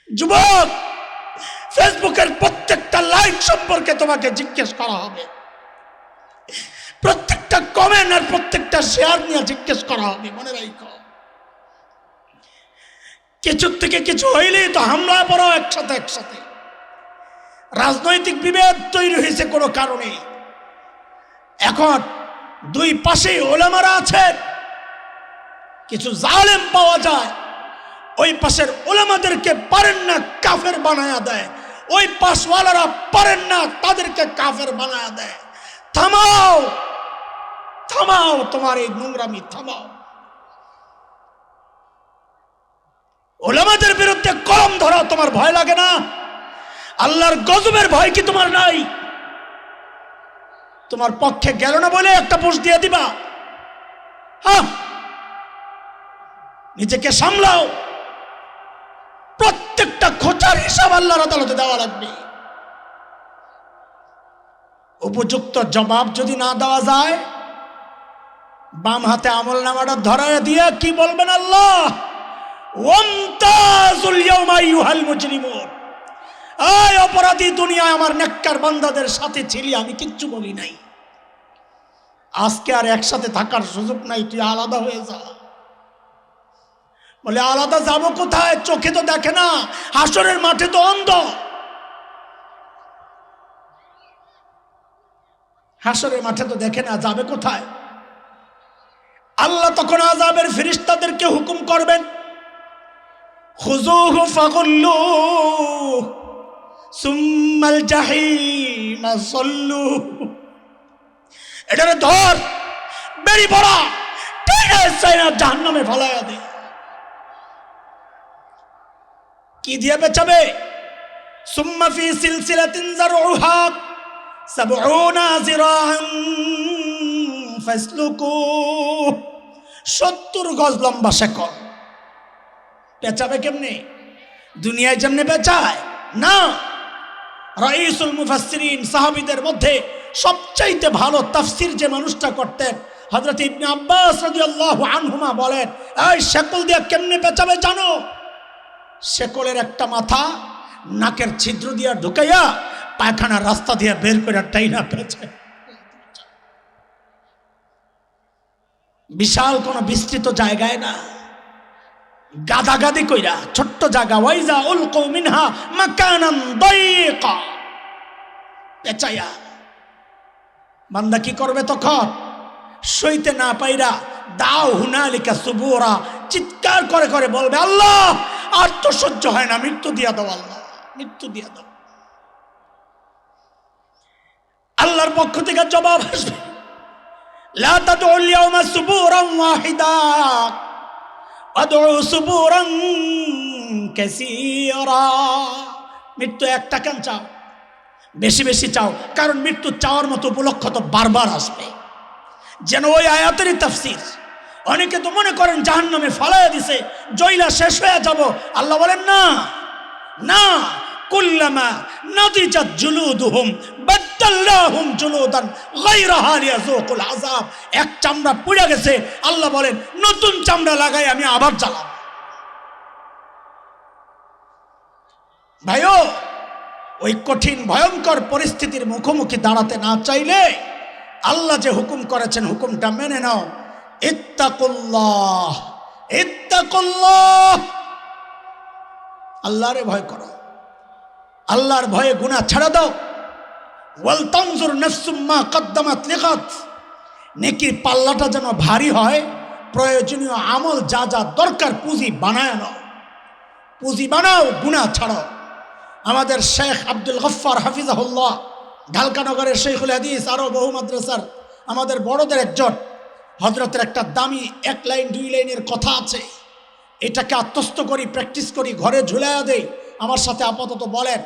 যুবক, ফেসবুকের প্রত্যেকটা লাইক সম্পর্কে তোমাকে জিজ্ঞেস করা হবে, প্রত্যেকটা কমেন্ট আর প্রত্যেকটা শেয়ার নিয়ে জিজ্ঞেস করা হবে। মনে রাখো, কিছুর থেকে কিছু হইলেই তো হামলা পড়ো একসাথে একসাথে। রাজনৈতিক বিভেদ তৈরি হয়েছে কোনো কারণে। এখন দুই পাশে ওলামারা আছে, কিছু জালেম পাওয়া যায়, ওই পাশের ওলামাদেরকে পারেন না কাফের বানায়া দেয়, ওই পাশওয়ালারা পারেন না তাদেরকে কাফের বানায়া দেয়। থামাও থামাও, তোমার এই নোংরামি থামাও। ওলামাদের বিরুদ্ধে কলম ধরা তোমার ভয় লাগে না? আল্লাহর গজবের ভয় কি তোমার নাই? তোমার পক্ষে গেল না বলে একটা পোস্ট দিয়ে দিবা? হ্যাঁ, নিজেকে সামলাও। প্রত্যেকটা খোঁচার হিসাব আল্লাহর আদালতে দেওয়া লাগবে। উপযুক্ত জবাব যদি না দেওয়া যায়, বাম হাতে আমল নামাটা ধরায় দিয়ে কি বলবেন আল্লাহ? ওয়ামতাজুল ইয়াওমা আইয়ুহাল মুজরিমুন, এই অপরাধী দুনিয়ায় আমার নেককার বান্দাদের সাথে ছিলি, আমি কিচ্ছু বলি নাই। আজকে আর একসাথে থাকার সুযোগ নাই, তুই আলাদা হয়ে যা। বলে আলাদা যাব কোথায়? চোখে তো দেখে না, হাসরের মাঠে তো অন্ধ। হাসরের মাঠে তো দেখে না, যাবে কোথায়? আল্লাহ তখন আযাবের ফেরেশতাদেরকে হুকুম করবেন, খুযুহু ফাগুল্লুহু সুম্মাল জাহিমা সাল্লুহু, এটারে ধর, বেরি পড়া, টেনে সাইনা জাহান্নামে ফলাইয়া দে। কি দিয়ে বেচাবে? সুম্মা ফি সিলসিলাতিন যারউহা ৭০ যিরাআন ফাসলুকু, ৭০ গজ লম্বা শেকল। পেঁচাবে কেমনে? দুনিয়ায় যেমনে পেঁচায় না। রাইসুল মুফাসসিরিন, সাহাবীদের মধ্যে সবচাইতে ভালো তাফসীর যে মানুষটা করতেন, হযরত ইবনে আব্বাস রাদিয়াল্লাহু আনহুমা বলেন, এই শেকল দিয়ে কেমনে পেঁচাবে জানো? শেকলের একটা মাথা নাকের ছিদ্র দিয়ে ঢুকাইয়া পায়খানার রাস্তা দিয়ে বের করে টাইনা পেঁচে। বিশাল কোনো বিস্তৃত জায়গায় না, গাদাগাদি কইরা ছোট্ট জায়গা, ওয়াইজা উলকু মিনহা মাকানান দায়ীকা, পেঁচাইয়া। বান্দা কি করবে তখন? সইতে না পাইরা দাও হুনালিকা সুবুরা, চিৎকার করে করে বলবে, আল্লাহ আর তো সহ্য হয় না, মৃত্যু দিয়া দাও, আল্লাহ মৃত্যু দিয়া দাও। আল্লাহর পক্ষ থেকে জবাব আসবে, লা তাদউল ইয়াওমা সুবুরান ওয়াহিদা আদউ সুবুরান কাসীরা। মৃত্যু একটা কেন চাও? বেশি বেশি চাও, কারণ মৃত্যু চাওয়ার মতো উপলক্ষ তো বারবার আসবে। যেন ওই আয়াতেরই তাফসীর। অনেকে তো মনে করেন জাহান্নামে ফালাইয়া দিছে, জয়লা শেষ হয়ে যাব। আল্লাহ বলেন না না, কুল্লামা নাদিজাত জুলুদুহুম বাদদালনাহুম জুলুদান গায়রাহা লিয়াযুকুল আযাব। এক চামড়া পুড়ে গেছে, আল্লাহ বলেন নতুন চামড়া লাগাই আমি আবার জ্বালাব। ভাইও, ওই কঠিন ভয়ঙ্কর পরিস্থিতির মুখোমুখি দাঁড়াতে না চাইলে আল্লাহ যে হুকুম করেছেন হুকুমটা মেনে নাও। ইত্তাকুল্লাহ, ইত্তাকুল্লাহ, আল্লাহরে ভয় করো, আল্লাহর ভয়ে গুনাহ ছাড়া দাও। ওয়াল তানজুর নাফসুম মা কদ্দামাত লিগাত, নেকির পাল্লাটা যেন ভারী হয়, প্রয়োজনীয় আমল যা যা দরকার পুঁজি বানায় নাও, পুঁজি বানাও, গুনাহ ছাড়াও। আমাদের শেখ আব্দুল গফফার হাফিজাহুল্লাহ, ঢালকানগরের শেখুল হাদিস, আরও বহু মাদ্রাসার আমাদের বড়দের একজন, হজরতের একটা দামি 1 লাইন 2 লাইনের কথা আছে, এটাকে আত্মস্থ করি, প্র্যাকটিস করি, ঘরে ঝুলাইয়া দেই। আমার সাথে আপাতত বলেন,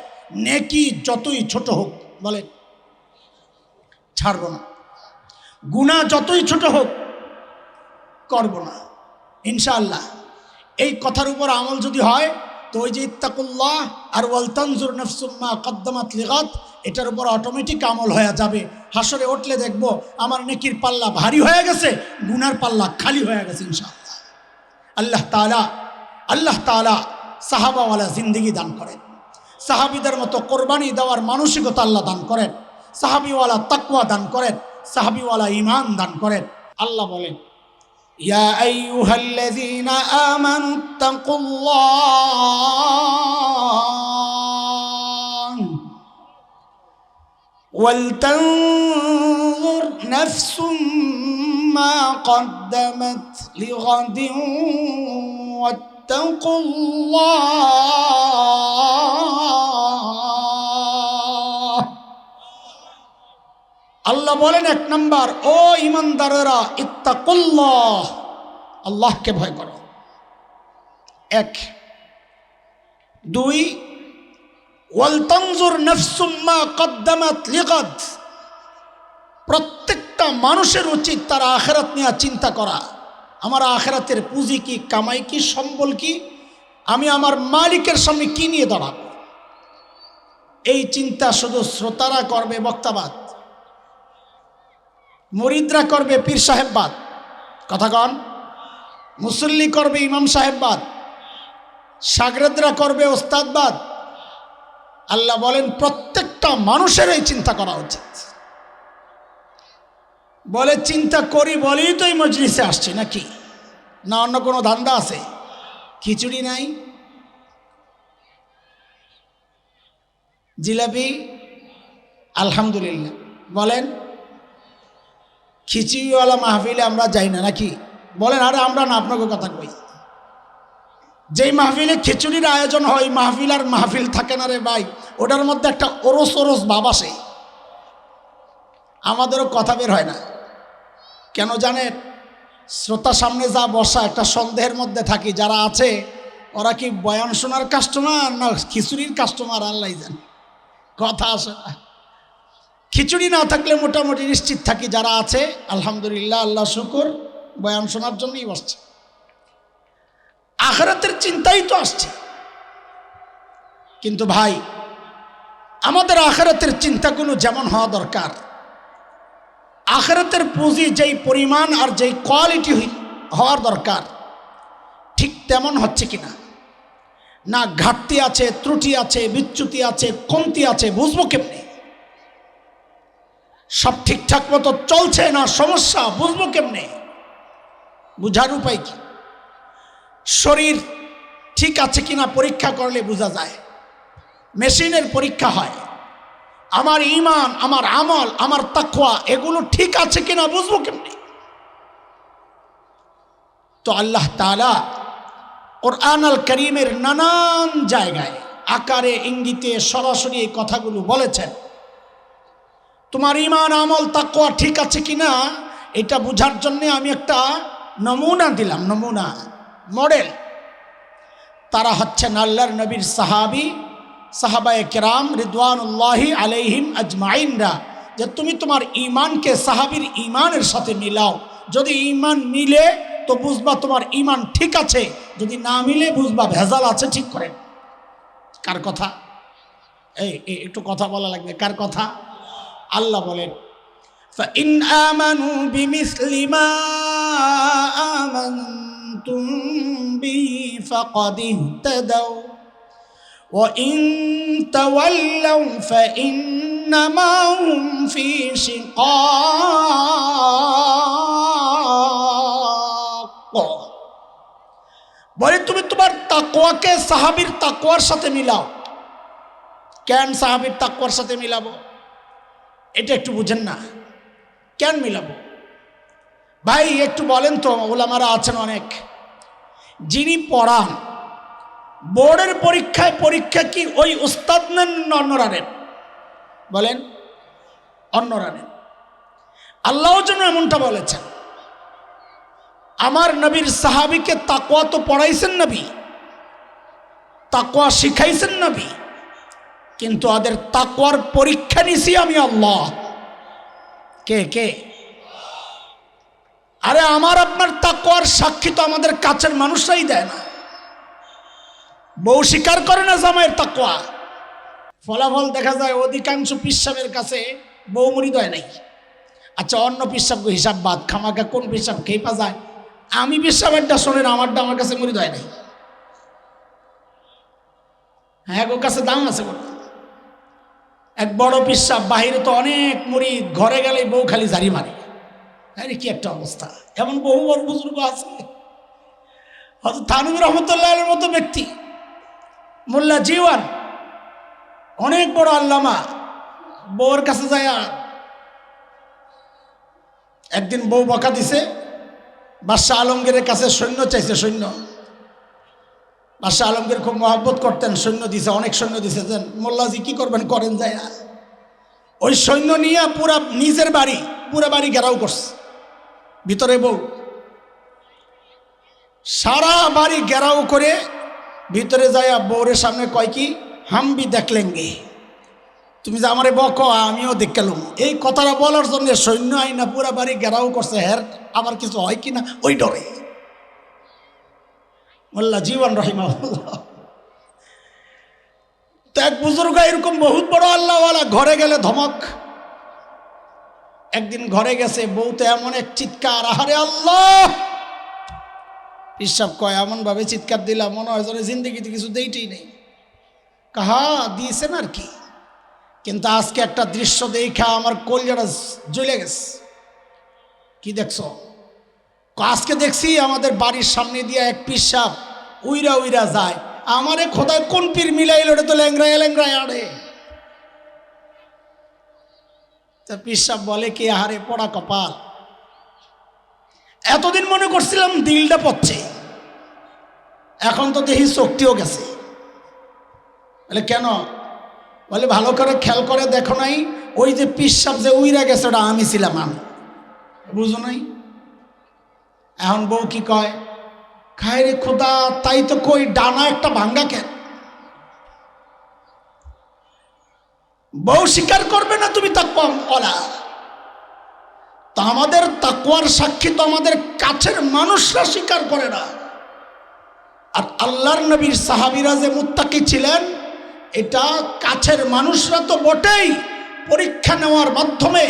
নেকি যতই ছোট হোক, বলেন ছাড়ব না, গুনাহ যতই ছোট হোক করব না ইনশাআল্লাহ। এই কথার উপর আমল যদি হয় তো ওই যে ইত্তাকুল্লাহ আর ওয়াল তানজুর নাফসুম মা কদ্দামাত লিগাত, এটার উপর অটোমেটিক আমল হয়ে যাবে। হাসরে উঠলে দেখবো আমার নেকির পাল্লা ভারী হয়ে গেছে, গুনার পাল্লা খালি হয়ে গেছে ইনশাআল্লাহ। আল্লাহ তাআলা সাহাবাওয়ালা জিন্দিগি দান করেন, সাহাবিদের মতো কোরবানি দেওয়ার মানসিকতা আল্লাহ দান করেন, সাহাবিওয়ালা তাকওয়া দান করেন, সাহাবিওয়ালা ঈমান দান করেন। আল্লাহ বলেন, ইয়া আইয়ুহাল্লাযীনা আমানুত্তাকুল্লাহ ওয়ালতানজুর নাফসুম মা কদ্দামাত লিগাদিন ওয়াত্তাকুল্লাহ। আল্লাহ বলেন, এক নাম্বার, ও ঈমানদারেরা, ইত্তাকুল্লাহ, আল্লাহকে ভয় করো। এক। দুই, ওয়ালতানজুর নাফসুম মা কদ্দামাত লিগাদ, প্রত্যেকটা মানুষের উচিত তার আখিরাত নিয়ে চিন্তা করা। আমার আখিরাতের পুঁজি কি, কামাই কি, সম্বল কি, আমি আমার মালিকের সামনে কি নিয়ে দাঁড়াবো। এই চিন্তা শুধু শ্রোতারা করবে বক্তাবাদ, মুরিদরা করবে পীর সাহেববাদ, কথা কন, মুসল্লি করবে ইমাম সাহেববাদ, শাগরেদরা করবে ওস্তাদবাদ। আল্লাহ বলেন প্রত্যেকটা মানুষের এই চিন্তা করা উচিত। বলে চিন্তা করি বলেই তো এই মজলিসে আসছি, নাকি না অন্য কোনো ধান্দা আছে? খিচুড়ি নাই, জিলাপি, আলহামদুলিল্লাহ। বলেন খিচুড়িওয়ালা মাহফিলে আমরা যাই না নাকি? বলেন আরে আমরা না, আপনাকে কথা কই, যেই মাহফিলে খিচুড়ির আয়োজন হয় মাহফিল আর মাহফিল থাকে না রে ভাই, ওটার মধ্যে একটা ওরস ওরস ভাব আসে, আমাদেরও কথা বের হয় না। কেন জানেন? শ্রোতা সামনে যা বসা, একটা সন্দেহের মধ্যে থাকি, যারা আছে ওরা কি বয়ান শোনার কাস্টমার না খিচুড়ির কাস্টমার, আল্লাহ জানে। কথা আসে না। খিচুড়ি না থাকলে মোটামুটি নিশ্চিত থাকি যারা আছে আলহামদুলিল্লাহ, আল্লাহ শুকুর, বয়ান শোনার জন্যই বসছে, আখিরাতের চিন্তাই তো আসছে। কিন্তু ভাই, আমাদের আখিরাতের চিন্তাগুলো যেমন হওয়া দরকার, আখিরাতের পুঁজি যেই পরিমাণ আর যেই কোয়ালিটি হওয়ার দরকার, ঠিক তেমন হচ্ছে কিনা, না ঘাটতি আছে, ত্রুটি আছে, বিচ্যুতি আছে, কমতি আছে, বুঝবো কেমনে? সব ঠিকঠাক মতো চলছে না সমস্যা, বুঝবো কেমনে? বুঝার উপায় কি? শরীর ঠিক আছে কিনা পরীক্ষা করলে বোঝা যায়, মেশিনের পরীক্ষা হয়। আমার ঈমান, আমার আমল, আমার তাকওয়া এগুলো ঠিক আছে কিনা বুঝবো কেমনে? তো আল্লাহ তাআলা কুরআন আল কারীমের নানান জায়গায় আকারে ইঙ্গিতে সরাসরি এই কথাগুলো বলেছেন। তোমার ঈমান, আমল, তাকওয়া ঠিক আছে কিনা এটা বোঝার জন্য আমি একটা নমুনা দিলাম, নমুনা, মডেল। তারা হচ্ছেন আল্লাহর নবীর সাহাবী, সাহাবায়ে কেরাম রিদওয়ানুল্লাহি আলাইহিম আজমাইনরা। যে তুমি তোমার ঈমানকে সাহাবীর ঈমানের সাথে মিলাও, যদি ঈমান মিলে তো বুঝবা তোমার ঈমান ঠিক আছে, যদি না মিলে বুঝবা ভেজাল আছে, ঠিক করেন। কার কথা? এই একটু কথা বলা লাগবে, কার কথা? আল্লাহ বলেন, فَإِنْ آمَنُوا بِمِثْلِ مَا آمَنْتُمْ بِهِ فَقَدِ اهْتَدَوْا وَإِنْ تَوَلَّوْا فَإِنَّمَا هُمْ فِي شِقَاقٍ। বলে তুমি তোমার তাকওয়াকে সাহাবীর তাকওয়ার সাথে মিলাও। কেন সাহাবীর তাকওয়ার সাথে মিলাবো? এটা একটু বুঝেন না, কেন মিলাবো ভাই? একটু বলেন তো, ওলামারা আছেন অনেক, যিনি পড়ান বোর্ডের পরীক্ষায়, পরীক্ষা কি ওই উস্তাদ নেন না অন্যরা নেন? বলেন, অন্যরা নেন। আল্লাহও যেন এমনটা বলেছেন। আমার নবীর সাহাবীকে তাকওয়া তো পড়াইছেন নবী, তাকওয়া শিখাইছেন নবী, কিন্তু ওদের তাকওয়ার পরীক্ষা নিছি আমি আল্লাহ। কে কে? আরে আমার আপনার তাকওয়ার সাক্ষী তো আমাদের কাছের মানুষরাই দেয় না। বউ স্বীকার করে না জামাইয়ের তাকওয়া, ফলাফল দেখা যায় অধিকাংশ পিসাবের কাছে বউ মুরিদ হয় নাই। আচ্ছা, অন্য পিসাবকে হিসাব বাদ, খামাকা কোন পিসাব খেয়ে পা যায়? আমি পিসাবেরটা শোনেন, আমারটা আমার কাছে মুরিদ হয় নাই। হ্যাঁ গো কাছে দাম আছে বলে। এক বড় পিসাব, বাহিরে তো অনেক মুরিদ, ঘরে গেলে বউ খালি ঝাড়ি মারে। আরে কি একটা অবস্থা! এমন বহু বড় বুজুর্গ আছে। হয়তো থানভী রহমতুল্লাহ এর মতো ব্যক্তি, মোল্লা জীওয়ান, অনেক বড় আল্লামা, বউর কাছে যায়। একদিন বউ বকা দিছে, বাদশাহ আলমগীরের কাছে সৈন্য চাইছে। সৈন্য, বাদশাহ আলমগীর খুব মহব্বত করতেন, সৈন্য দিছে, অনেক সৈন্য দিছে। যে মোল্লাজি কি করবেন করেন যায়। ওই সৈন্য নিয়ে পুরা নিজের বাড়ি, পুরা বাড়ি ঘেরাও করছে। ভিতরে বউ, সারা বাড়ি ঘেরাও করে ভিতরে যায় বউরের সামনে কয় কি, হাম ভি দেখ লেঙ্গে, তুমি যে আমারে বকো আমিও দেখলাম। এই কথাটা বলার জন্য সৈন্য আইনা পুরা বাড়ি ঘেরাও করছে। হ্যার আবার কিছু হয় কিনা ওই ডরে। মোল্লা জীবন রহিমাহুল্লাহ। তো এক বুজুর্গ এরকম বহুত বড় আল্লাহওয়ালা, ঘরে গেলে ধমক। একদিন ঘরে গেছে, বউ তো এমন এক চিৎকার, আহারে আল্লাহ! পিসাব কয় এমন ভাবে চিৎকার দিলাম মনে হয় যেন জিন্দগিতে কিছু দেইটেই নেই। কাহা দিয়েছেন আর কি, কিন্তু আজকে একটা দৃশ্য দেখা আমার কলিজাটা জ্বলে গেছে। কি দেখছো? আজকে দেখছি আমাদের বাড়ির সামনে দিয়ে এক পিসাব উইরা উইরা যায়। আমারে খোদায় কোন পীর মিলাইল, ওটা তো ল্যাংরায় ল্যাংরায় আড়ে। তা পিসাব বলে কি, আহারে পড়া কপাল, এতদিন মনে করছিলাম দিলটা পড়ছে, এখন তো দেখি শক্তিও গেছে। বলে কেন? বলে ভালো করে খেয়াল করে দেখো নাই, ওই যে পিসাব যে উইরা গেছে ওটা আমি ছিলাম, আমি। বুঝো নাই? এখন বউ কি কয়, খায় রে খোদা, তাই তো কই ডানা একটা ভাঙ্গা কেন? বউ স্বীকার করবে না তুমি তাকওয়া ওয়ালা। তা আমাদের তাকওয়ার সাক্ষী তো আমাদের কাছের মানুষরা স্বীকার করে না। আর আল্লাহর নবীর সাহাবীরা যে মুত্তাকি ছিলেন, এটা কাছের মানুষরা তো বটেই, পরীক্ষা নেওয়ার মাধ্যমে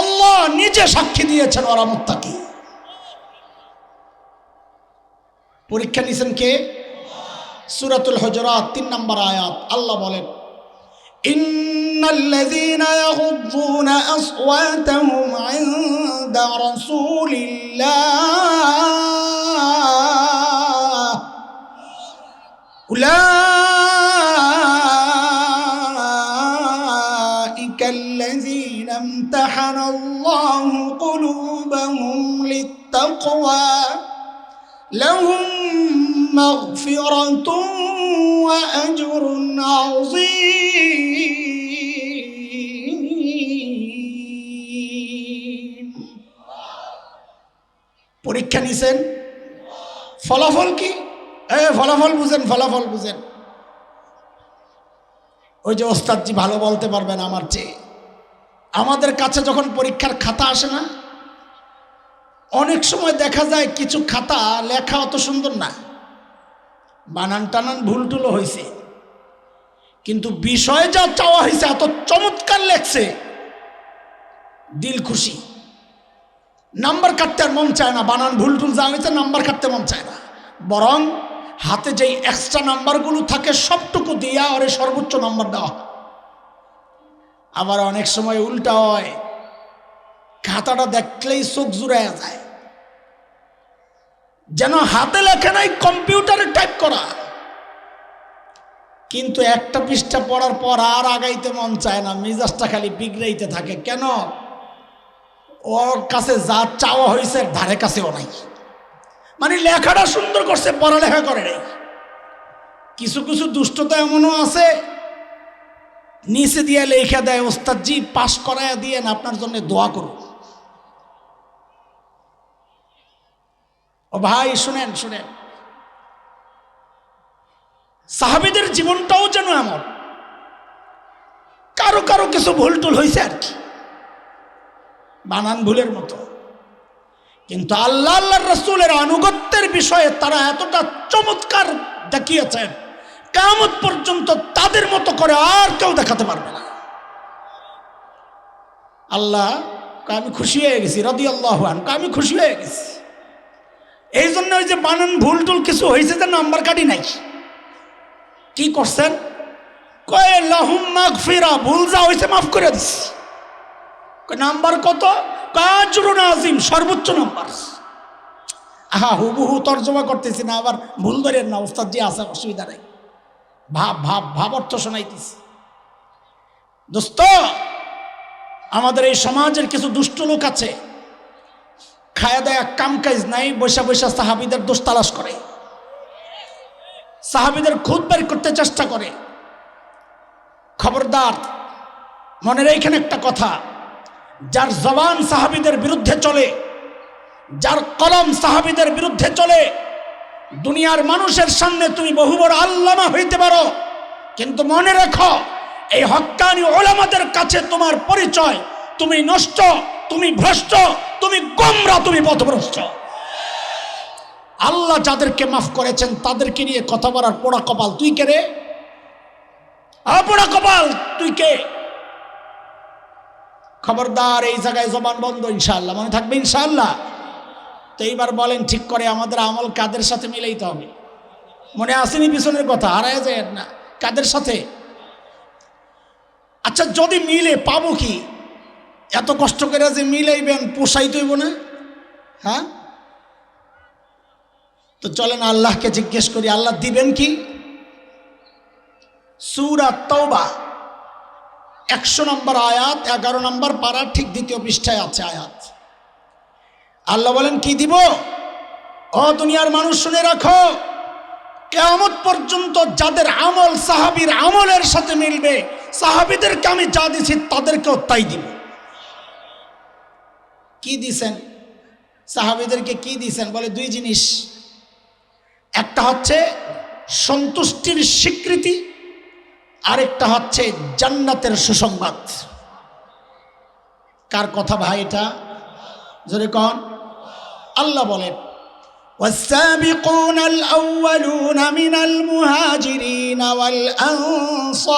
আল্লাহ নিজে সাক্ষী দিয়েছেন ওরা মুত্তাকি। পরীক্ষা নিছেন কে? সূরাতুল হুজুরাত 3 নম্বর আয়াত, আল্লাহ বলেন, ইন্নাল্লাযীনা ইয়াগুযযুনা আসওয়াতাহুম ইনদা রাসূলিল্লাহ উলাইকাল্লাযীনা ইমতাহানাল্লাহু কুলুবাহুম লিত্তাকওয়া লাহুম মাগফিরাতুন ওয়া আজরুন আযীম। পরীক্ষা নিছেন, ফলাফল কি? ফলাফল বুঝেন, ফলাফল বুঝেন। ওই যে ওস্তাদজি ভালো বলতে পারবেন আমার চেয়ে। আমাদের কাছে যখন পরীক্ষার খাতা আসে না, অনেক সময় দেখা যায় কিছু খাতা লেখা অত সুন্দর না, বানান টানান ভুল টুলো হয়েছে, কিন্তু বিষয় যা চাওয়া হয়েছে এত চমৎকার লেখছে, দিল খুশি। নাম্বার কাটতে আর মন চায় না, বানান ভুল টুল যা হয়েছে নাম্বার কাটতে মন চায় না, বরং হাতে যেই এক্সট্রা নাম্বারগুলো থাকে সবটুকু দিয়া ওরে সর্বোচ্চ নাম্বার দেওয়া। আবার অনেক সময় উল্টা হয়, খাতাটা দেখলেই চোখ জুড়াইয়া যায়, যেন হাতে লেখা নাই, কম্পিউটারে টাইপ করা। কিন্তু একটা পৃষ্ঠা পড়ার পর আর আগাইতে মন চায় না, মেজাজটা খালি বিগড়াইতে থাকে। কেন? ওর কাছে যা চাওয়া হয়েছে ধারে কাছেও নাই। মানে লেখাটা সুন্দর করছে, পড়ালেখা করে নাই। কিছু কিছু দুষ্টতা এমনও আছে, নিচে দিয়ে লেখা দেয়, ওস্তাদজি পাস করাইয়া দিয়ে আপনার জন্য দোয়া করুন। ও ভাই শুনেন শুনেন, সাহাবীদের জীবনটাও যেন এমন, কারো কারো কিছু ভুল টুল হয়েছে আর কি, বানান ভুলের মতো, কিন্তু আল্লাহ আল্লাহর রাসূলের আনুগত্যের বিষয়ে তারা এতটা চমৎকার দেখিয়েছেন, কিয়ামত পর্যন্ত তাদের মতো করে আর কেউ দেখাতে পারবে না। আল্লাহ আমি খুশি হয়ে গেছি, রাদিয়াল্লাহু আনহু আমি খুশি হয়ে গেছি। এই জন্য ওই যে বানান ভুল টুল কিছু হয়েছে যে নাম্বার কাটি নাই, কি করছেন? কয় লাহুম মাগফিরা, ভুল যা হয়েছে মাফ করে দিস। নাম্বার কত? আজরুন আযীম, সর্বোচ্চ নাম্বার। আহা, হুবহু তর্জমা করতেছি না, আবার ভুল ধরেন না, ওস্তাদ জি আছে, অসুবিধা নেই। ভাব ভাব ভাব অর্থ শোনাইতেছি। দোস্ত, আমাদের এই সমাজের কিছু দুষ্ট লোক আছে, খায়া দেয়া কাম কাজ নাই, বৈশা বৈশা সাহাবীদের দোষ তালাশ করে, সাহাবীদের খুদ বের করতে চেষ্টা করে। খবরদার, মনে রেখেন একটা কথা, যার জবান সাহাবীদের বিরুদ্ধে চলে, যার কলম সাহাবীদের বিরুদ্ধে চলে, দুনিয়ার মানুষের সামনে তুমি বহু বড় আল্লামা হইতে পারো, কিন্তু মনে রেখো এই হক্কানি উলামাদের কাছে তোমার পরিচয় তুমি নষ্ট, তুমি ভ্রষ্ট, তুমি গোমরা, তুমি পথভ্রষ্ট। আল্লাহ যাদেরকে মাফ করেছেন তাদেরকে নিয়ে কথা বলার পোড়া কপাল তুই কে রে? পোড়া কপাল তুই কে? খবরদার, এই জায়গায় জবান বন্ধ, ইনশাআল্লাহ মনে থাকবে, ইনশাআল্লাহ। তো এইবার বলেন ঠিক করে, আমাদের আমল কাদের সাথে মিলাইতে হবে? মনে আসেনি পিছনের কথা, হারায় যায় না, কাদের সাথে? আচ্ছা, যদি মিলে পাবো কি? এত কষ্ট করে যে মিলাইবেন, পোষাইতে হইব না? হ্যাঁ, তো চলেন আল্লাহকে জিজ্ঞেস করি, আল্লাহ দিবেন কি? সূরা তাওবা 100 নম্বর আয়াত, 11 নম্বর পারা, ঠিক দ্বিতীয় পৃষ্ঠায় আছে আয়াত। আল্লাহ বলেন কি দিব? ও দুনিয়ার মানুষ শুনে রাখো, কিয়ামত পর্যন্ত যাদের আমল সাহাবীর আমলের সাথে মিলবে, সাহাবীদেরকে আমি যা দিছি তাদেরকেও তাই দিব। কি দিছেন? সাহাবীদেরকে কি দিছেন? বলে দুই জিনিস। একটা হচ্ছে সন্তুষ্টির স্বীকৃতি, আরেকটা হচ্ছে জান্নাতের সুসংবাদ। কার কথা ভাই এটা? জোরে কোন? আল্লাহ বলেন, والسابقون الأولون من المهاجرين والأنصار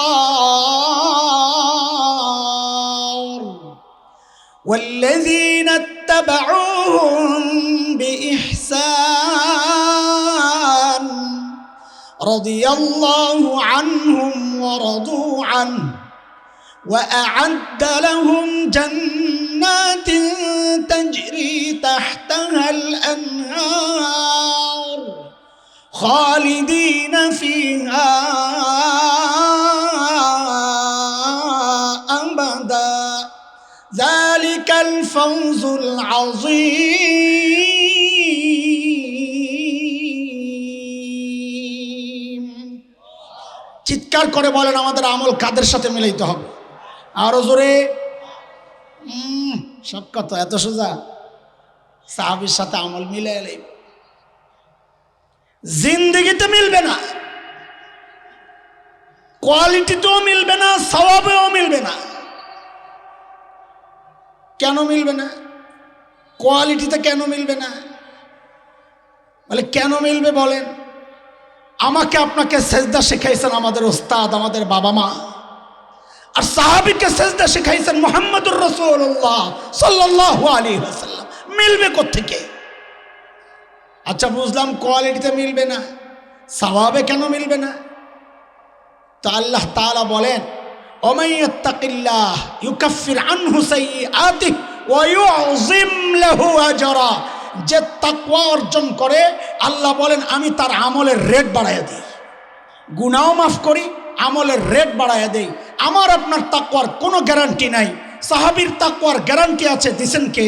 والذين اتبعوهم بإحسان رضي الله عنهم ورضوا عنه وأعد لهم جنات تجري تحتها الأنهار خالدين فيها أبدا ذلك الفوز العظيم। চিৎকার করে বলেন, আমাদের আমল কাদের সাথে মিলাইতে হবে? আরো জোরে। সব কথা এত সোজা? সাহাবীর সাথে আমল মিলে এলে জিন্দেগিতে মিলবে না, কোয়ালিটিতেও মিলবে না, সওয়াবেও মিলবে না। কেন মিলবে না? কোয়ালিটিতে কেন মিলবে না? বলে কেন মিলবে বলেন? আমাকে আপনাকে সেজদা শিখাইছেন আমাদের ওস্তাদ, আমাদের বাবা মা, আর সাহাবীকে সেজদা শিখাইছেন মুহাম্মদুর রাসূলুল্লাহ সাল্লাল্লাহু আলাইহি ওয়াসাল্লাম। মিলবে কোত্থেকে? আচ্ছা বুঝলাম কোয়ালিটিতে মিলবে না, সওয়াবে কেন মিলবে না? তো আল্লাহ তাআলা বলেন, ওমান ইয়াত্তাকিল্লাহ ইউকাফির আনহু সাইয়্যাতিহি ওয়া ইউযিম লাহু আজরা। যে তাকওয়া অর্জন করে, আল্লাহ বলেন আমি তার আমলের রেট বাড়াইয়া দিই, গুনাহও মাফ করি, আমলের রেট বাড়াইয়া দেই। আমার আপনার তাকওয়ার কোনো গ্যারান্টি নাই, সাহাবীর তাকওয়ার গ্যারান্টি আছে, দিছেন কে?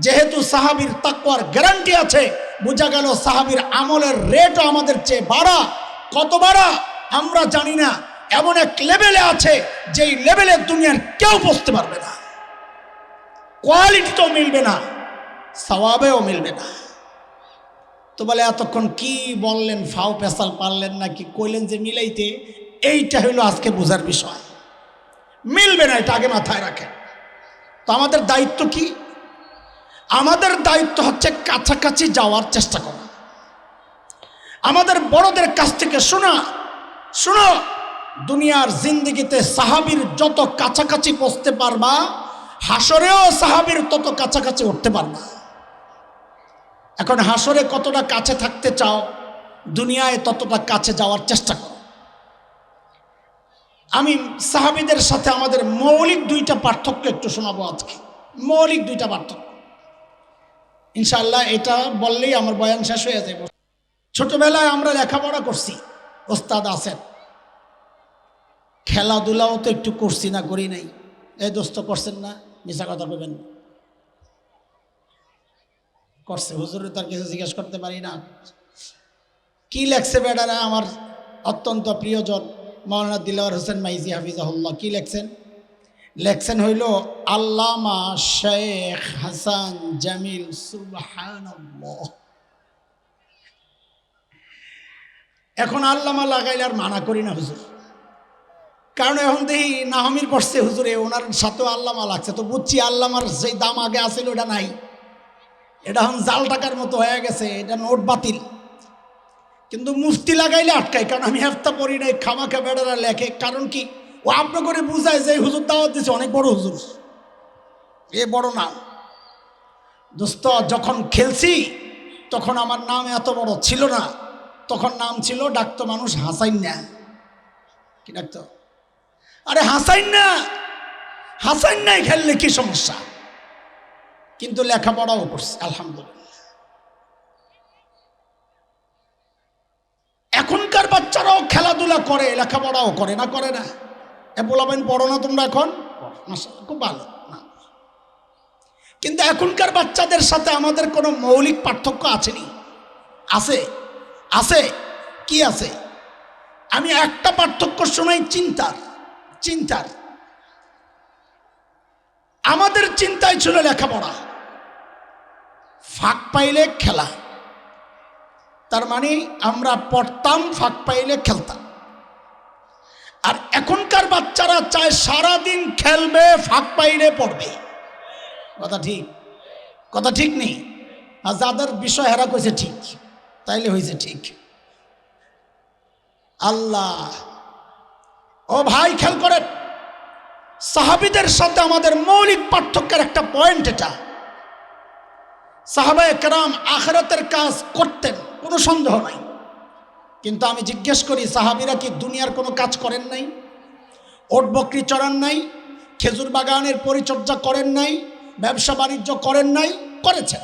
যেহেতু সাহাবীর তাকওয়ার গ্যারান্টি আছে, বোঝা গেল সাহাবীর আমলের রেটও আমাদের চেয়ে বাড়া। কত বাড়া আমরা জানি না, এমন এক লেভেলে আছে যেই লেভেলে দুনিয়ার কেউ পৌঁছতে পারবে না। কোয়ালিটিতেও মিলবে না, সওয়াবেও মিলবে না। তো বলে এতক্ষণ কি বললেন, ফাও পেশাল পারলেন নাকি, কইলেন যে মিলাইতে, এইটা হইল আজকে বোঝার বিষয়। মিলবে না, এটা আগে মাথায় রাখেন। তো আমাদের দায়িত্ব কি? আমাদের দায়িত্ব হচ্ছে কাছাকাছি যাওয়ার চেষ্টা করা। আমাদের বড়দের কাছ থেকে শোনা, শোনো, দুনিয়ার জিন্দেগিতে সাহাবীর যত কাছাকাছি পৌঁছতে পারবা, হাসরেও সাহাবীর তত কাছাকাছি উঠতে পারবা। এখন হাসরে কতটা কাছে থাকতে চাও, দুনিয়ায় ততটা কাছে যাওয়ার চেষ্টা করো। আমি সাহাবীদের সাথে আমাদের মৌলিক দুইটা পার্থক্য একটু শোনাবো আজকে, মৌলিক দুইটা পার্থক্য। ইনশাআল্লাহ এটা বললেই আমার বয়ান শেষ হয়ে যাবে। ছোটবেলায় আমরা লেখাপড়া করছি, ওস্তাদ আছেন, খেলাধুলাও তো একটু করছি না, করি নাই? এই দোস্ত করছেন না? মিশা কথা বলবেন। করছে, হুজুরে তার কিছু জিজ্ঞেস করতে পারি না। কি লেখছে বেড়ারা আমার অত্যন্ত প্রিয়জন মাওলানা দিলওয়ার হোসেন মাইজি হাফিজাহুল্লাহ, কি লেখছেন? লেখছেন হইল আল্লামা শেখ হাসান জামিল। সুবহানাল্লাহ। এখন আল্লামা লাগাইলে আর মানা করি না হুজুর, কারণ এখন দেখি নাহমির পড়ছে হুজুরে, ওনার সাথেও আল্লামা লাগছে, তো বুঝছি আল্লামার সেই দাম আগে আসছিল ওটা নাই, এটা এখন জাল টাকার মতো হয়ে গেছে, এটা নোট বাতিল। কিন্তু মুফতি লাগাইলে আটকাই, কারণ আমি হেফতা পড়ি নাই, খামাখা বেড়ারা লেখে। কারণ কি, ও আপনি করে বুঝায় যে হুজুর দাওয়াত দিচ্ছে, অনেক বড় হুজুর, এ বড় নাম। দোস্ত যখন খেলছি তখন আমার নাম এত বড় ছিল না, তখন নাম ছিল, ডাকতো মানুষ হাসাইন না। কি ডাকতো? আরে হাসাইন না, হাসাইন নাই খেললে কি সমস্যা? কিন্তু লেখাপড়াও করছে আলহামদুলিল্লাহ। এখনকার বাচ্চারাও খেলাধুলা করে, লেখাপড়াও করে, না করে না? এ বলাবেন পড়ো না তোমরা এখন, খুব ভালো না। কিন্তু এখনকার বাচ্চাদের সাথে আমাদের কোনো মৌলিক পার্থক্য আছেনি? আছে, আছে। কি আছে? আমি একটা পার্থক্য শোনাই, চিন্তার। চিন্তার আমাদের চিন্তায় ছিল লেখাপড়া, ফাঁক পাইলে খেলা। তার মানে আমরা পড়তাম, ফাঁক পাইলে খেলতাম। আর এখনকার বাচ্চারা চায় সারাদিন খেলবে, ফাঁক পাইলে পড়বে। কথা ঠিক? কথা ঠিক নেই? আর যাদের বিষয় হেরা কইছে ঠিক, তাইলে হয়েছে ঠিক। আল্লাহ, ও ভাই খেয়াল করেন, সাহাবীদের সাথে আমাদের মৌলিক পার্থক্যের একটা পয়েন্ট এটা। সাহাবায়ে কেরাম আখিরাতের কাজ করতেন, কোনো সন্দেহ নাই। কিন্তু আমি জিজ্ঞেস করি, সাহাবীরা কি দুনিয়ার কোনো কাজ করেন নাই? ওট বকরি চড়ান নাই? খেজুর বাগানের পরিচর্যা করেন নাই? ব্যবসা বাণিজ্য করেন নাই? করেছেন।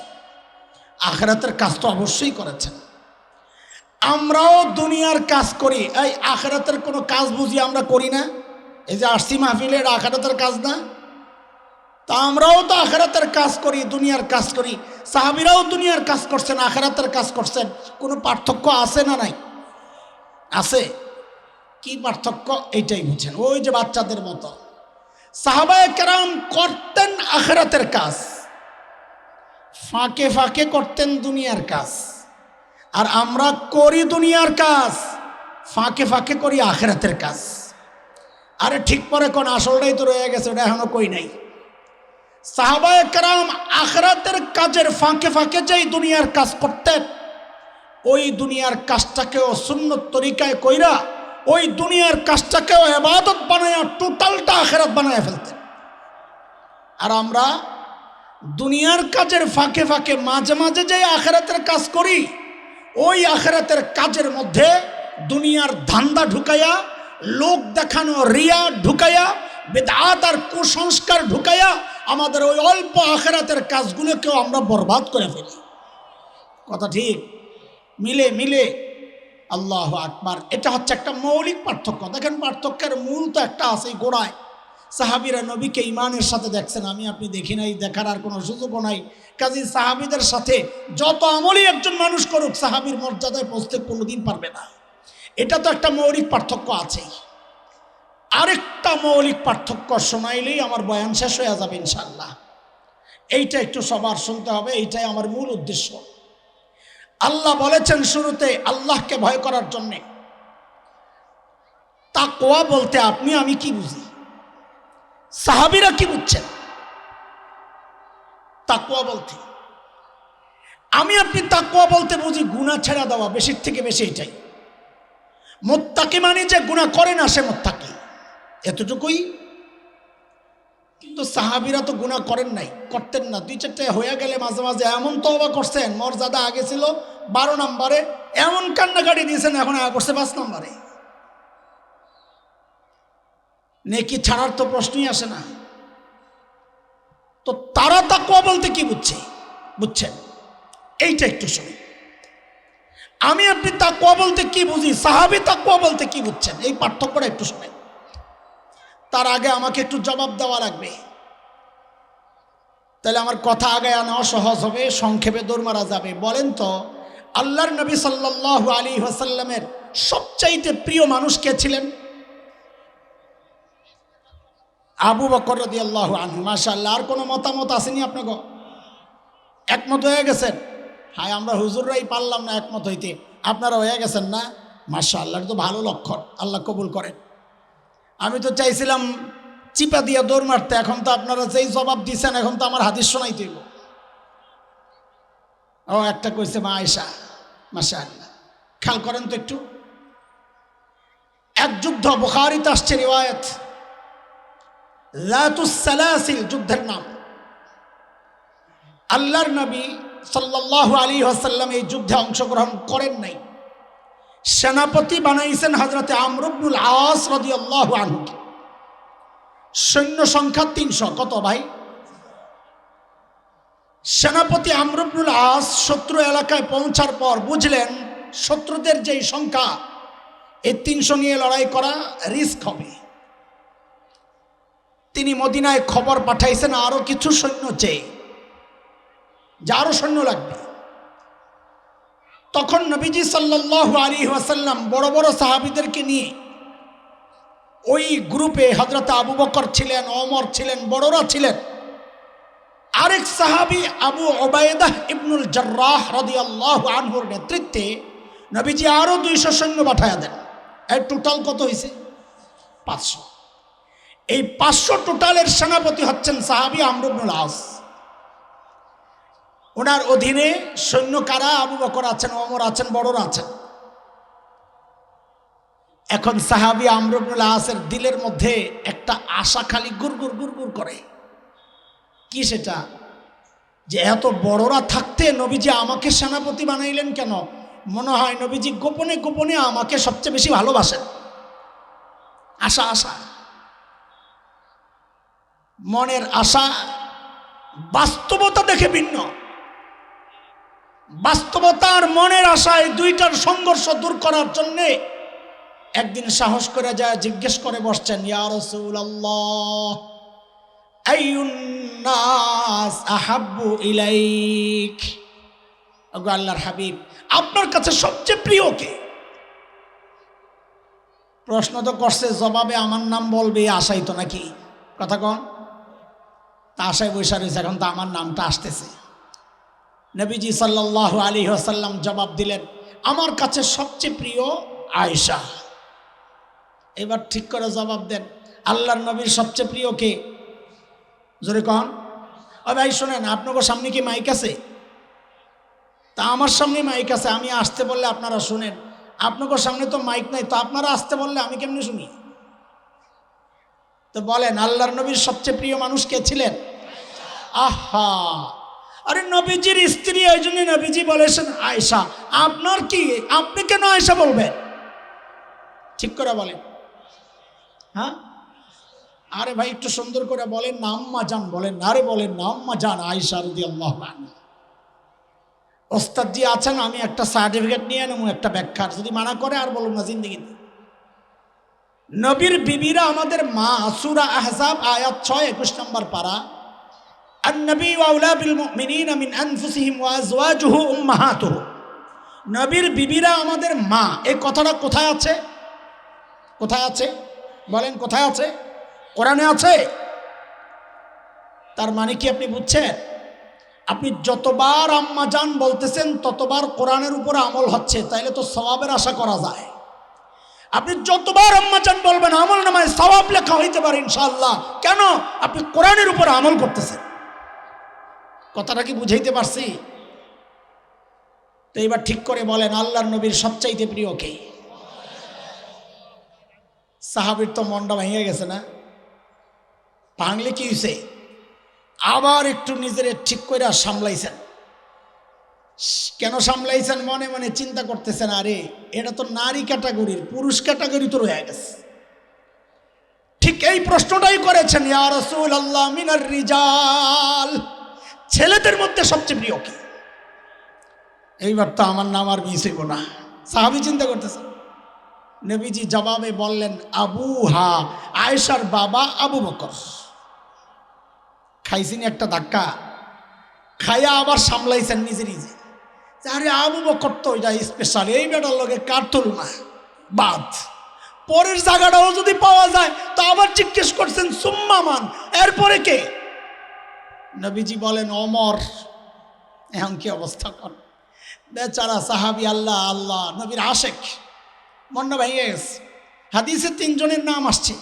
আখিরাতের কাজ তো অবশ্যই করেছেন। আমরাও দুনিয়ার কাজ করি, এই আখিরাতের কোনো কাজ বুঝি আমরা করি না? এই যে আসছি মাহফিলে, এটা আখিরাতের কাজ না? তা আমরাও তো আখিরাতের কাজ করি, দুনিয়ার কাজ করি। সাহাবীরাও দুনিয়ার কাজ করছেন, আখিরাতের কাজ করছেন। কোনো পার্থক্য আছে না নাই? আছে। কি পার্থক্য? এইটাই বুঝেন। ওই যে বাচ্চাদের মতো সাহাবায়ে কেরাম করতেন আখিরাতের কাজ, ফাঁকে ফাঁকে করতেন দুনিয়ার কাজ। আর আমরা করি দুনিয়ার কাজ, ফাঁকে ফাঁকে করি আখিরাতের কাজ। আরে ঠিক পরে কোন আসলটাই তো রয়ে গেছে, ওটা এখনো কই নাই। সাহাবায়ে কেরাম আখিরাতের কাজের ফাঁকে ফাঁকে যেই দুনিয়ার কাজ করতেন, ওই দুনিয়ার কাজটাকেও সুন্নত তরিকায় কইরা ওই দুনিয়ার কাজটাকেও ইবাদত বানায়া টোটালটা আখিরাত বানায়া ফেলতেন। আর আমরা দুনিয়ার কাজের ফাঁকে ফাঁকে মাঝে মাঝে যে আখিরাতের কাজ করি, ওই আখিরাতের কাজের মধ্যে দুনিয়ার ধান্দা ঢুকাইয়া, লোক দেখানো রিয়া ঢুকাইয়া, বিদআত আর কুসংস্কার ঢুকাইয়া আমাদের ওই অল্প আখিরাতের কাজগুলোকেও আমরা বরবাদ করে ফেলি। কথা ঠিক? মিলে মিলে আল্লাহু আকবার। এটা হচ্ছে একটা মৌলিক পার্থক্য। দেখেন, পার্থক্যের মূল তো একটা আছে গোড়ায়। সাহাবীরা নবীকে ইমানের সাথে দেখছেন, আমি আপনি দেখি নাই, দেখার আর কোনো সুযোগও নাই। কাজী সাহাবীদের সাথে যত আমলই একজন মানুষ করুক, সাহাবীর মর্যাদায় পৌঁছতে কোনোদিন পারবে না। এটা তো একটা মৌলিক পার্থক্য আছেই। আরেকটা মৌলিক পার্থক্য শোনাইলেই আমার বয়ান শেষ হয়ে যাবে ইনশাআল্লাহ। এইটা একটু সবার শুনতে হবে, এইটাই আমার মূল উদ্দেশ্য। আল্লাহ বলেছেন শুরুতে আল্লাহকে ভয় করার জন্যে। তাকওয়া বলতে আপনি আমি কি বুঝি, সাহাবীরা কি বুঝছেন তাকওয়া বলতে? আমি আপনি তাকওয়া বলতে বুঝি গুনাহ ছেড়ে দেওয়া, বেশির থেকে বেশি এটাই। মুত্তাকি মানে যে গুনাহ করে না সে মুত্তাকি, এতটুকুই। কিন্তু সাহাবীরা তো গুনাহ করেন নাই, করতেন না। দুই চারটে হয়ে গেলে মাঝে মাঝে এমন তওবা করছেন, মর্যাদা আগে ছিল 12 নম্বরে, এমন কান্নাকাটি দিয়েছেন, এখন আগে করছে 5 নম্বরে। নেকি ছাড়ার তো প্রশ্নই আসে না। তো তারা তাকওয়া বলতে কি বুঝছেন এইটা একটু শুনি। আমি আপনি তাকওয়া বলতে কি বুঝি, সাহাবী তাকওয়া বলতে কি বুঝছেন, এই পার্থক্যটা একটু শুনেন। তার আগে আমাকে একটু জবাব দেওয়া লাগবে, তাহলে আমার কথা আগে নেওয়া সহজ হবে, সংক্ষেপে দৌড় মারা যাবে। বলেন তো, আল্লাহর নবী সাল্লাল্লাহু আলাইহি ওয়াসাল্লামের সবচাইতে প্রিয় মানুষ কে ছিলেন? আবু বকর রাদিয়াল্লাহু আনহু। মাশাআল্লাহ। আর কোনো মতামত আসেনি আপনাকে? একমত হয়ে গেছেন? হায়, আমরা হুজুররাই পারলাম না একমত হইতে, আপনারা হয়ে গেছেন না? মাশাআল্লাহ, এটা তো ভালো লক্ষণ, আল্লাহ কবুল করেন। আমি তো চাইছিলাম চিপা দিয়ে দৌড় মারতে, এখন তো আপনারা যেই জবাব দিচ্ছেন এখন তো আমার হাদিস শোনাই দিব। ও একটা কইছে মা আয়েশা, মাশাআল্লাহ। খেয়াল করেন তো একটু, এক যুদ্ধ, বুখারীতে আসছে রিওয়ায়াত, যাতুস সালাসিল যুদ্ধের নাম। আল্লাহর নবী সাল্লাল্লাহু আলাইহি ওয়াসাল্লাম এই যুদ্ধে অংশগ্রহণ করেন নাই। সেনাপতি বানাইছেন হযরতে আমর ইবনুল আস রাদিয়াল্লাহু আনহু। সৈন্য সংখ্যা ৩০০। কত ভাই? সেনাপতি আমর ইবনুল আস শত্রু এলাকায় পৌঁছার পর বুঝলেন শত্রুদের যেই সংখ্যা, এই ৩০০ নিয়ে লড়াই করা রিস্ক হবে। তিনি মদিনায় খবর পাঠাইছেন আরো কিছু সৈন্য চেয়ে, যে আরো সৈন্য লাগবে। তখন নবীজি সাল্লাল্লাহু আলাইহি ওয়াসাল্লাম বড় বড় সাহাবীদেরকে নিয়ে ওই গ্রুপে হযরত আবু বকর ছিলেন, ওমর ছিলেন, বড়রা ছিলেন। আরেক সাহাবী আবু উবাইদাহ ইবনুল জাররাহ রাদিয়াল্লাহু আনহুর নেতৃত্বে নবীজি আরো ২০০ সৈন্য পাঠায়া দেন। এর টোটাল কত হয়েছে? ৫০০। এই ৫০০ টোটালের সেনাপতি হচ্ছেন সাহাবী আমর ইবনুল আস। ওনার অধীনে সৈন্য কারা? আবু বকর আছেন, ওমর আছেন, বড়রা আছেন। এখন সাহাবী আমর ইবনুল আসের দিলের মধ্যে একটা আশা খালি গুরগুর গুরগুর করে। কি সেটা? যে এত বড়রা থাকতে নবীজি আমাকে সেনাপতি বানাইলেন কেন? মনে হয় নবীজি গোপনে গোপনে আমাকে সবচেয়ে বেশি ভালোবাসেন। আশা আশা, মনের আশা বাস্তবতা দেখে ভিন্ন। বাস্তবতা আর মনের আশায় দুইটার সংঘর্ষ দূর করার জন্যে একদিন সাহস করে যায় জিজ্ঞেস করে বসছেন, ইয়া রাসূলুল্লাহ আইয়ুন নাস আহাব্বু ইলাইক। ওগো আল্লাহর হাবিব, আপনার কাছে সবচেয়ে প্রিয় কে? প্রশ্ন তো করছে, জবাবে আমার নাম বলবে, আশাই তো নাকি কথা কন। তা আশায় বৈশা রয়েছে, এখন তো আমার নামটা আসতেছে। নবীজি সাল্লাল্লাহু আলাইহি ওয়াসাল্লাম জবাব দিলেন, আমার কাছে সবচেয়ে প্রিয় আয়েশা। এবার ঠিক করে জবাব দেন, আল্লাহর নবীর সবচেয়ে প্রিয় কে? জোরে কন। ও ভাই শোনেন, আপনাকে সামনে কি মাইক আছে? তা আমার সামনে মাইক আছে, আমি আসতে বললে আপনারা শুনেন। আপনাকে সামনে তো মাইক নাই, তো আপনারা আসতে বললে আমি কেমনে শুনি? তো বলেন, আল্লাহর নবীর সবচেয়ে প্রিয় মানুষ কে ছিলেন? আহা, আরে নবীজির স্ত্রী, এই জন্য নবীজি বলেছেন আয়েশা। আপনার কি, আপনি কেন আয়েশা বলবেন? ঠিক করে বলেন। হ্যাঁ, আরে ভাই একটু সুন্দর করে বলেন না, আম্মা জান বলেন না। আরে বলেন না, আম্মা জান আয়েশা রাদিয়াল্লাহু আনহা। ওস্তাদ জি আছেন, আমি একটা সার্টিফিকেট নিয়ে নেব একটা ব্যাখ্যার, যদি মানা করে আর বলুন না জিন্দেগিতে। নবীর বিবিরা আমাদের মা। সূরা আহজাব আয়াত 6-21 নম্বর পারা, আন-নবী আউলা বিল মুমিনিনা মিন আনফুসিহিম ওয়া আজওয়াজুহু উম্মাহাতুহু। নবীর বিবিরা আমাদের মা। এই কথাটা কোথায় আছে? কোথায় আছে বলেন? কোথায় আছে? কোরআনে আছে। তার মানে কি আপনি বুঝছেন? আপনি যতবার আম্মা জান বলতেছেন ততবার কোরআনের উপর আমল হচ্ছে, তাইলে তো সওয়াবের আশা করা যায়। আপনি যতবার আম্মা জান বলবেন আমল নামায় সওয়াব লেখা হইতে পারে ইনশাআল্লাহ। কেন? আপনি কোরআনের উপর আমল করতেছেন। কথাটা কি বুঝাইতে পারছি? তো এবার ঠিক করে বলেন, আল্লাহর নবীর সবচাইতে প্রিয় কে? সাহাবীর তো মনটা ভেঙে গেছে না? ভাঙলে কি হয়েছে? আবার একটু নিজের ঠিক করে সামলাইছেন। কেন সামলাইছেন? মনে মনে চিন্তা করতেছেন, আরে এটা তো নারী ক্যাটাগরির, পুরুষ ক্যাটাগরি তো রয়ে গেছে। ঠিক এই প্রশ্নটাই করেছেন, ইয়া রাসূলুল্লাহ মিনার রিজাল, ছেলেদের মধ্যে সবচেয়ে প্রিয় কি? এইবার তো আমার নাম আর মিস হইব না। সাহাবী চিন্তা করতেছেন। নবীজি জবাবে বললেন, আবুহা, আয়েশার বাবা আবু বকর। খাইছেন একটা ধাক্কা, খাইয়া আবার সামলাইছেন নিজে নিজে, আরে আবু বকর তো এটা স্পেশাল, এই বেটার লগে কার তুলনা বাদ। পরের জায়গাটাও যদি পাওয়া যায় তো আবার জিজ্ঞেস করছেন সুম্মা মান, এরপরে কে? নবীজি বলেন ওমর। এখন কি অবস্থা কর, বেচারা সাহাবী, আল্লাহ আল্লাহ নবীর আশেক, মনটা ভেঙে গেছে। হাদিসে 3 জনের নাম আসছে।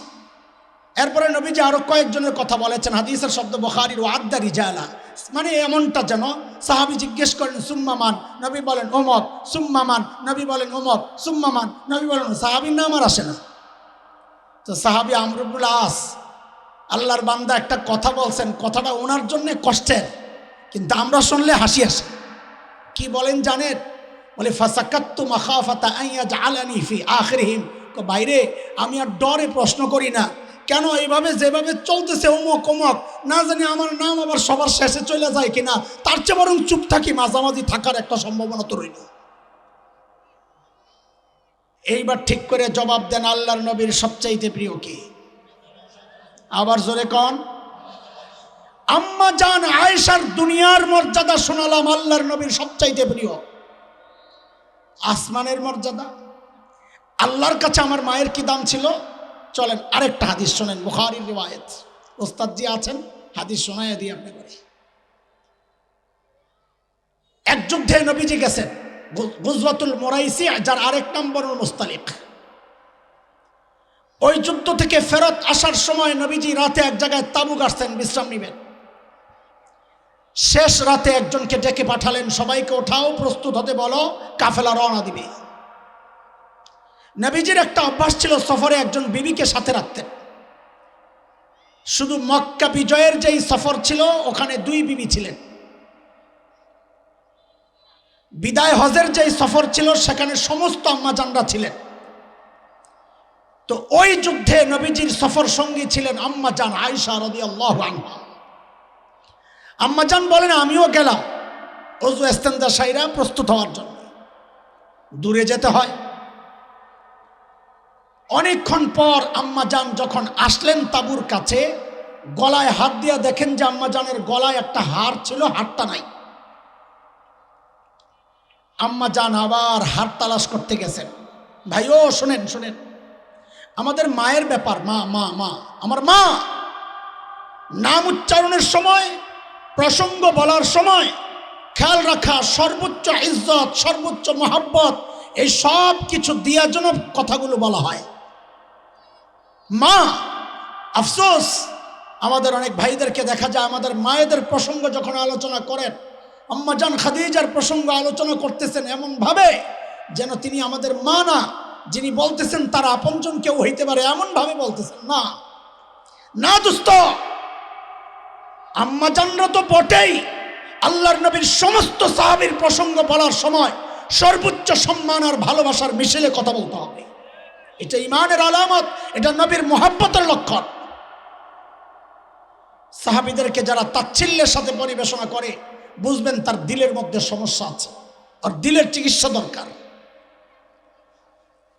এরপরে নবীজি আরো কয়েকজনের কথা বলেছেন। হাদিসের শব্দ বুখারীর ওয়াদ্দা রিজালা, মানে এমনটা যেন সাহাবী জিজ্ঞেস করেন সুম্মা মান, নবী বলেন ওমর, সুম্মা মান, নবী বলেন ওমর, সুম্মা মান, নবী বলেন, সাহাবীর নাম আর আসে না। তো সাহাবী আমর ইবনুল আস, আল্লাহর বান্দা একটা কথা বলছেন, কথাটা ওনার জন্য কষ্টের, কিন্তু আমরা শুনলে হাসি আসে। কি বলেন জানেন? বলে ফাসাকাত্তু মাখাফাতা আন ইয়াজআলানি ফি আখিরিহিম, বাইরে আমি আর ডরে প্রশ্ন করি না, কেন এইভাবে যেভাবে চলতেছে অমুক অমুক, না জানি আমার নাম আবার সবার শেষে চলে যায় কিনা, তার চেয়ে বরং চুপ থাকি, মাঝামাঝি থাকার একটা সম্ভাবনা তো রইল। এইবার ঠিক করে জবাব দেন, আল্লাহর নবীর সবচাইতে প্রিয় কি? আবার জোরে কন। আম্মা জান আয়েশার দুনিয়ার মর্যাদা শোনালাম, আল্লাহর নবীর সবচাইতে প্রিয় আসমানের মর্যাদা। আল্লাহর কাছে আমার মায়ের কি দাম ছিল? চলেন আরেকটা হাদিস শোনেন, বুখারীর রিওয়ায়াত। ওস্তাদ জি আছেন, হাদিস শোনায় দিই আপনাকে। এক যুদ্ধে নবীজি গেছেন, গুজওয়াতুল মুরাইসি, যার আরেক নাম বনুল মুস্তালিক। ওই যুদ্ধ থেকে ফেরত আসার সময় নবীজি রাতে এক জায়গায় তাঁবু গাড়ছেন, বিশ্রাম নেবেন। শেষ রাতে একজনকে ডেকে পাঠালেন, সবাইকে ওঠাও, প্রস্তুত হতে বলো, কাফেলা রওনা দিবে। নবীজির একটা অভ্যাস ছিল, সফরে একজন বিবিকে সাথে রাখতেন। শুধু মক্কা বিজয়ের যেই সফর ছিল ওখানে 2 বিবি ছিলেন। বিদায় হজের যেই সফর ছিল সেখানে সমস্ত আম্মাজানরা ছিলেন। তো ওই যুদ্ধে নবীজির সফর সঙ্গী ছিলেন আম্মাজান আয়েশা রাদিয়াল্লাহু আনহা। আম্মাজান বলেন, আমিও গেলাম ওযু ইস্তেনজা সাইরা প্রস্তুত হওয়ার জন্য। দূরে যেতে হয়। অনেকক্ষণ পর আম্মাজান যখন আসলেন তাঁবুর কাছে, গলায় হাত দিয়ে দেখেন যে আম্মাজানের গলায় একটা হার ছিল, হারটা নাই। আম্মাজান আবার হার তালাশ করতে গেছেন। ভাইও শোনেন শোনেন, আমাদের মায়ের ব্যাপার, মা মা মা, আমার মা, নাম উচ্চারণের সময়, প্রসঙ্গ বলার সময় খেয়াল রাখা, সর্বোচ্চ ইজ্জত, সর্বোচ্চ মহব্বত, এই সব কিছু দিয়া যেন কথাগুলো বলা হয়। মা, আফসোস আমাদের অনেক ভাইদেরকে দেখা যায় আমাদের মায়েদের প্রসঙ্গ যখন আলোচনা করেন, আম্মাজান খাদিজার প্রসঙ্গ আলোচনা করতেছেন এমন ভাবে যেন তিনি আমাদের মা না, যিনি বলতেছেন তার আপনজন কেউ হইতে পারে, এমন ভাবে বলতেছেন। না না দোস্ত, আম্মাজানরা তো বটেই, আল্লাহর নবীর সমস্ত সাহাবীর প্রসঙ্গ বলার সময় সর্বোচ্চ সম্মান আর ভালোবাসার মিশেলে কথা বলতে হবে। এটা ঈমানের আলামত, এটা নবীর মুহাব্বতের লক্ষণ। সাহাবীদেরকে যারা তাচ্ছিল্যের সাথে পরিবেশনা করে, বুঝবেন তার দিলের মধ্যে সমস্যা আছে, আর দিলের চিকিৎসা দরকার।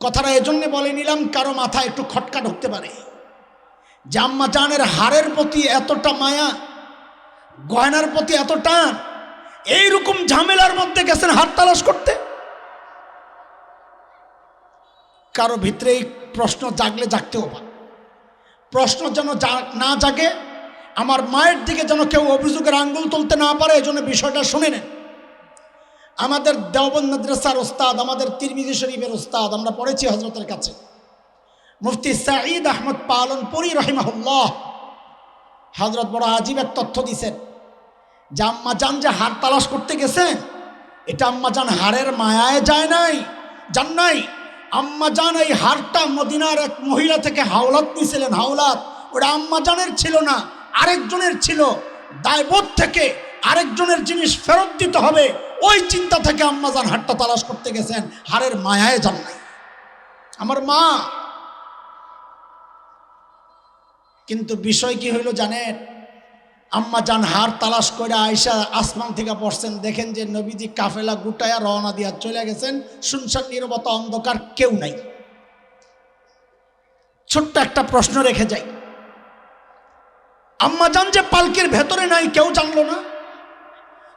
কথাটা এজন্য বলে নিলাম, কারো মাথায় একটু খটকা ঢুকতে পারে যে আম্মাজানের হারের প্রতি এতটা মায়া, গয়নার প্রতি এত টান, এইরকম ঝামেলার মধ্যে গেছেন হাত তালাশ করতে। কারো ভিতরে এই প্রশ্ন জাগলে জাগতেও পারে। প্রশ্ন যেন না জাগে, আমার মায়ের দিকে যেন কেউ অভিযোগের আঙ্গুল তুলতে না পারে, এই জন্য বিষয়টা শুনে নেন। আমাদের দেওবন্দ মাদ্রাসার ওস্তাদ, আমাদের তিরমিজি শরীফের ওস্তাদ, আমরা পড়েছি হযরতের কাছে, মুফতি সাঈদ আহমদ পালনপুরি রহিমাহুল্লাহ, হযরত বড় আজীব এক তথ্য দিয়েছেন যে আম্মাজান যে হার তালাশ করতে গেছেন, এটা আম্মাজান হারের মায়ায় যায় নাই, জান নাই। আম্মাজান এই হারটা মদিনার এক মহিলা থেকে হাওলাত নিয়েছিলেন। হাওলাত ওটা আম্মাজানের ছিল না, আরেকজনের ছিল। দায়বোধ থেকে আরেকজনের জিনিস ফেরত দিতে হবে, ওই চিন্তা থেকে আম্মাজান হারটা তালাশ করতে গেছেন, হারের মায়ায় যান নাই। আমার মা, কিন্তু বিষয় কি হইল জানেন, আম্মা জান হার তালাশ করে আয়সা আসমান থেকে পড়ছেন, দেখেন যে নবীজি কাফেলা গুটায়া রওনা দিয়া চলে গেছেন, শুনশান নীরবতা, অন্ধকার, কেউ নাই। ছোট্ট একটা প্রশ্ন রেখে যাই, আম্মাজান যে পালকির ভেতরে নাই কেউ জানলো না?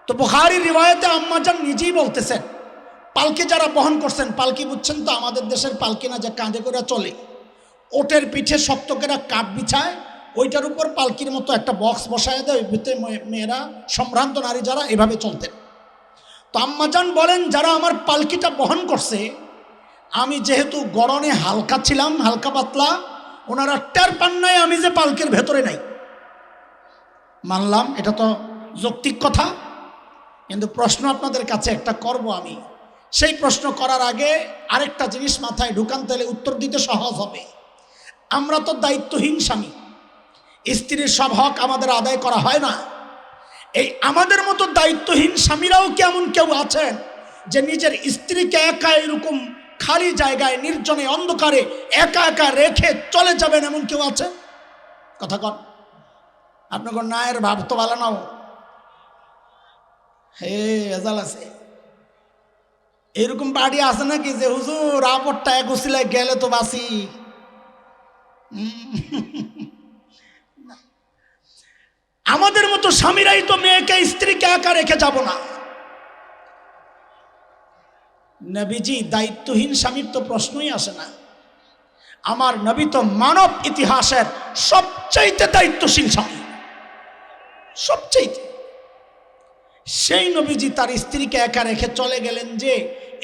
তো বুখারী রিওয়ায়াতে আম্মাজান নিজেই বলতেছেন, পালকি যারা বহন করছেন, পালকি বুঝছেন তো, আমাদের দেশের পালকি না, যে কাঁধে করে চলে, ওটের পিঠে শক্ত করে কাঠ বিছায়, ওইটার উপর পালকির মতো একটা বক্স বসায় দেয়, ওই ভিতরে মেয়েরা, সম্ভ্রান্ত নারী যারা, এভাবে চলতেন। তো আম্মাজান বলেন, যারা আমার পালকিটা বহন করছে, আমি যেহেতু গরনে হালকা ছিলাম, হালকা পাতলা, ওনারা টের পান নাই আমি যে পালকির ভেতরে নাই। মানলাম এটা তো যৌক্তিক কথা, কিন্তু প্রশ্ন আপনাদের কাছে একটা করব আমি। সেই প্রশ্ন করার আগে আরেকটা জিনিস মাথায় ঢুকান, তাহলে উত্তর দিতে সহজ হবে। আমরা তো দায়িত্বহীন স্বামী, স্ত্রীর সব হক আমাদের আদায় করা হয় না। এই আমাদের মতো দায়িত্বহীন স্বামীরাও কেমন কেউ আছেন যে নিজের স্ত্রীকে একা এরকম খালি জায়গায়, নির্জনে, অন্ধকারে একা একা রেখে চলে যাবেন, এমন কেউ আছে? কথা কন। আপনার নায়ের ভাব তো ভালো নাও, হে এজাল আছে। এরকম বাড়ি আছে নাকি যে হুজুর আপরটা এক উসিলায় গেলে তো বাসি? আমাদের মতো স্বামীরাই তো মেয়েকে, স্ত্রীকে একা রেখে যাব না। নবীজি দায়িত্বহীন স্বামীর তো প্রশ্নই আসে না। আমার নবী তো মানব ইতিহাসের সবচাইতে দায়িত্বশীল স্বামী, সবচাইতে। সেই নবীজি তার স্ত্রীকে একা রেখে চলে গেলেন যে,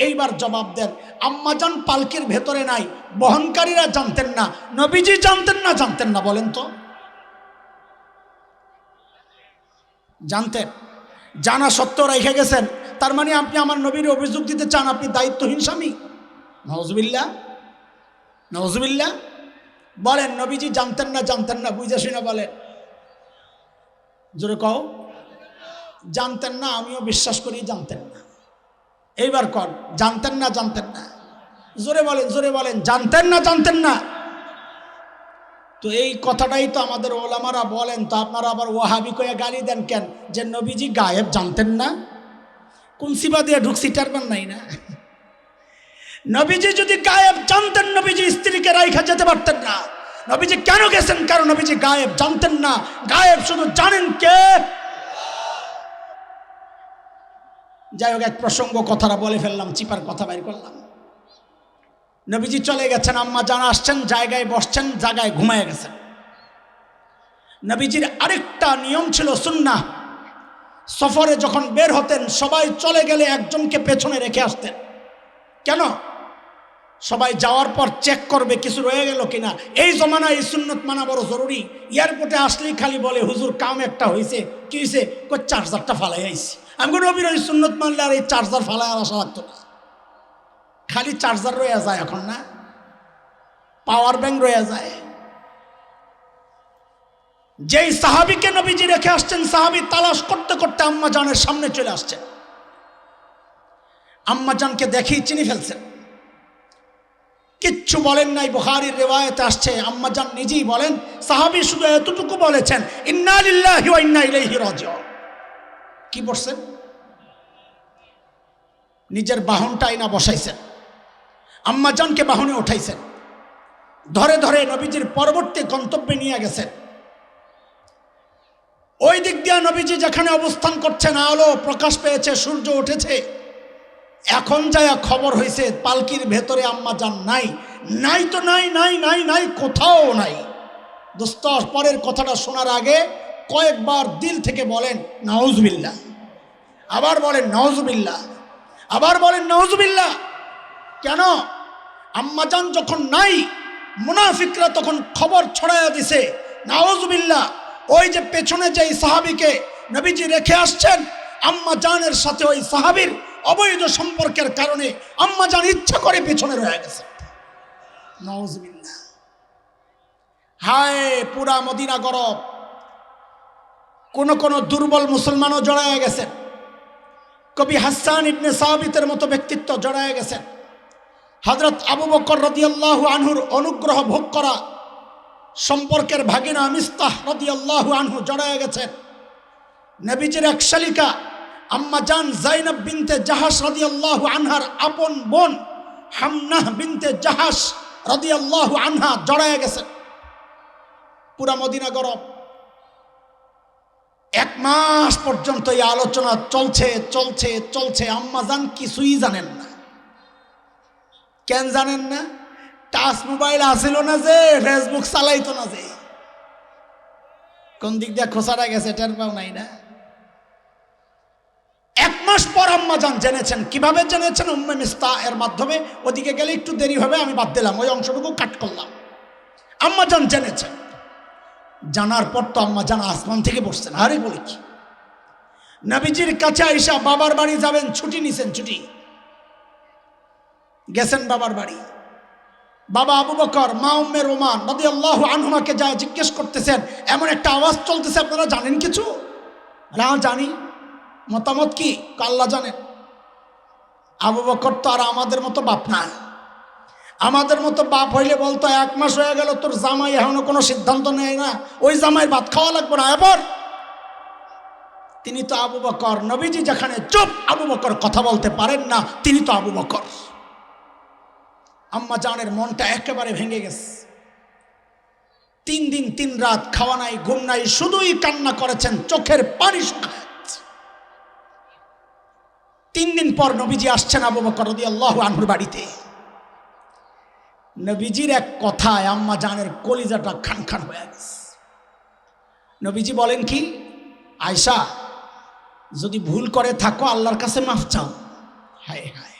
এইবার জবাব দেন, আম্মাজান পালকির ভেতরে নাই, বহনকারীরা জানতেন না, নবীজি জানতেন না? জানতেন না বলেন তো? জানতেন। জানা সত্ত্বেও রেখে গেছেন, তার মানে আপনি আমার নবীর অভিযোগ দিতে চান আপনি দায়িত্বহীন স্বামী? নওজুবিল্লাহ, নওজুবিল্লাহ। বলেন নবীজি জানতেন না? জানতেন না? বুঝা শুনে বলেন, জোরে কও। জানতেন না, আমিও বিশ্বাস করি জানতেন না। এইবার কর, জানতেন না? জানতেন না? জোরে বলেন, জোরে বলেন, জানতেন না? জানতেন না? তো এই কথাটাই তো আমাদের ওলামারা বলেন, তো আপনারা আবার ওয়াহাবি কয়ে গালি দেন কেন যে নবীজি গায়েব জানতেন না? কোন সিবা দিয়ে ঢুকছি টারবেন নাই না? নবীজি যদি গায়েব জানতেন, নবীজি স্ত্রীকে রাইখা যেতে পারতেন না। নবীজি কেন গেছেন? কারণ নবীজি গায়েব জানতেন না। গায়েব শুধু জানেন কে? যাই হোক, এক প্রসঙ্গ কথাটা বলে ফেললাম, চিপার কথা বাইর করলাম। নবীজি চলে গেছেন, আম্মা জান আসছেন, জায়গায় বসছেন, জায়গায় ঘুমায় গেছেন। নবীজির আরেকটা নিয়ম ছিল, সুন্নাহ, সফরে যখন বের হতেন সবাই চলে গেলে একজনকে পেছনে রেখে আসতেন। কেন? সবাই যাওয়ার পর চেক করবে কিছু রয়ে গেল কিনা। এই জমানায় এই সুন্নত মানা বড় জরুরি। এয়ারপোর্টে আসলেই খালি বলে হুজুর কাম একটা হয়েছে। কি হয়েছে? চার্জারটা ফালাই আইছি। আমি নবীর ওই সুন্নত মানলে আর এই চার্জার ফালাই আর আসা লাগতো না। খালি চার্জার রয়ে যায় এখন, না পাওয়ার ব্যাংক রয়ে যায়। যেই সাহাবিকে নবীজি রেখে আসছেন, সাহাবি তালাশ করতে করতে আম্মা জানের সামনে চলে আসছেন। আম্মা জানকে দেখেই চিনি ফেলছেন, কিচ্ছু বলেন নাই। বুখারীর রিওয়ায়াতে আসছে, আম্মা জান নিজেই বলেন, সাহাবী শুধু এতটুকু বলেছেন, ইন্না লিল্লাহি ওয়া ইন্না ইলাইহি রাজিউন। কি বলছেন? নিজের বাহনটা আইনা বসাইছেন, আম্মা জানকে বাহনে উঠাইছেন, ধরে ধরে নবীজির পরবর্তী গন্তব্যে নিয়ে গেছেন। ওই দিক দিয়ে নবীজি যেখানে অবস্থান করছেন, আলো প্রকাশ পেয়েছে, সূর্য উঠেছে। এখন যায় খবর হয়েছে পালকির ভেতরে আম্মা জান নাই। নাই তো নাই, নাই নাই নাই, কোথাও নাই। দোস্ত, পরের কথাটা শোনার আগে কয়েকবার দিল থেকে বলেন নাউজুবিল্লাহ, আবার বলেন নাউজুবিল্লাহ, আবার বলেন নাউজুবিল্লাহ। কেন? আম্মা জান যখন নাই, মুনাফিকরা তখন খবর ছড়াইয়া দিছে, নাউজুবিল্লাহ, ওই যে পেছনে যেই সাহাবীকে নবীজি রেখে আসছেন, আম্মা জানের সাথে ওই সাহাবীর অবৈধ সম্পর্কের কারণে আম্মা জান ইচ্ছা করে পেছনে রয়ে গেছে। নাউজুবিল্লাহ। হায়, পুরা মদিনা গরব। কোন কোন দুর্বল মুসলমানও জড়ায় গেছেন। কবি হাসান ইবনে সাবিতের মতো ব্যক্তিত্ব জড়ায় গেছেন। হযরত আবু বকর রাদিয়াল্লাহু আনহুর অনুগ্রহ ভোগ করা সম্পর্কের ভাগিনা মিস্তাহ রাদিয়াল্লাহু আনহু জড়ায় গেছেন। নবীজির এক শালিকা আম্মা জান যায়নাব বিনতে জাহাশ রাদিয়াল্লাহু আনহার আপন বোন হামনাহ বিনতে জাহাশ রাদিয়াল্লাহু আনহা জড়ায় গেছেন। পুরা মদিনা গরম। 1 মাস পর্যন্ত এই আলোচনা চলছে চলছে চলছে। আম্মা জান কিছুই জানেন না। কেন জানেন না? টাচ মোবাইল আসিল না, যে ফেসবুক চালাইতো না, যে কোন দিক দিয়ে খোসাটা গেছে টের পাও নাই না। 1 মাস পর আম্মা জান জেনেছেন। কিভাবে জেনেছেন? উম্মে মিস্তাহ এর মাধ্যমে। ওদিকে গেলে একটু দেরি হবে, আমি বাদ দিলাম, ওই অংশটুকু কাট করলাম। আম্মা জান জেনেছেন। জানার পর তো আম্মা জান আসমান থেকে বসছেন। আরে বলি কি, নবীজির কাছে আইসা বাবার বাড়ি যাবেন, ছুটি নিছেন, ছুটি গেছেন বাবার বাড়ি। বাবা আবু বকর, মা উম্মে রোমান রাদিয়াল্লাহু আনহুমাকে যা জিজ্ঞেস করতেছেন, এমন একটা আওয়াজ চলতেছে, আপনারা জানেন কিছু? না জানি। মতামত কি? আল্লাহ জানেন। আবু বকর তো আর আমাদের মতো বাপ না। আমাদের মতো বাপ হইলে বলতো 1 মাস হয়ে গেল তোর জামাই এখনো কোনো সিদ্ধান্ত নেয় না, ওই জামাই ভাত খাওয়া লাগবে না এবার। তিনি তো আবু বকর। নবীজি যেখানে চুপ, আবু বকর কথা বলতে পারেন না, তিনি তো আবু বকর। আম্মা জানের মনটা একেবারে ভেঙে গেছে। 3 দিন 3 রাত খাওয়া নাই, ঘুম নাই, শুধুই কান্না করেছেন, চোখের পানি শুকায়। 3 দিন পর নবীজি আসছেন আবু বকর রাদিয়াল্লাহু আনহুর বাড়িতে। নবীজির এক কথায় আম্মা জানের কলিজাটা খান খান হয়ে গেছে। নবীজি বলেন কি, আয়েশা যদি ভুল করে থাকো আল্লাহর কাছে মাফ চাও। হায় হায়,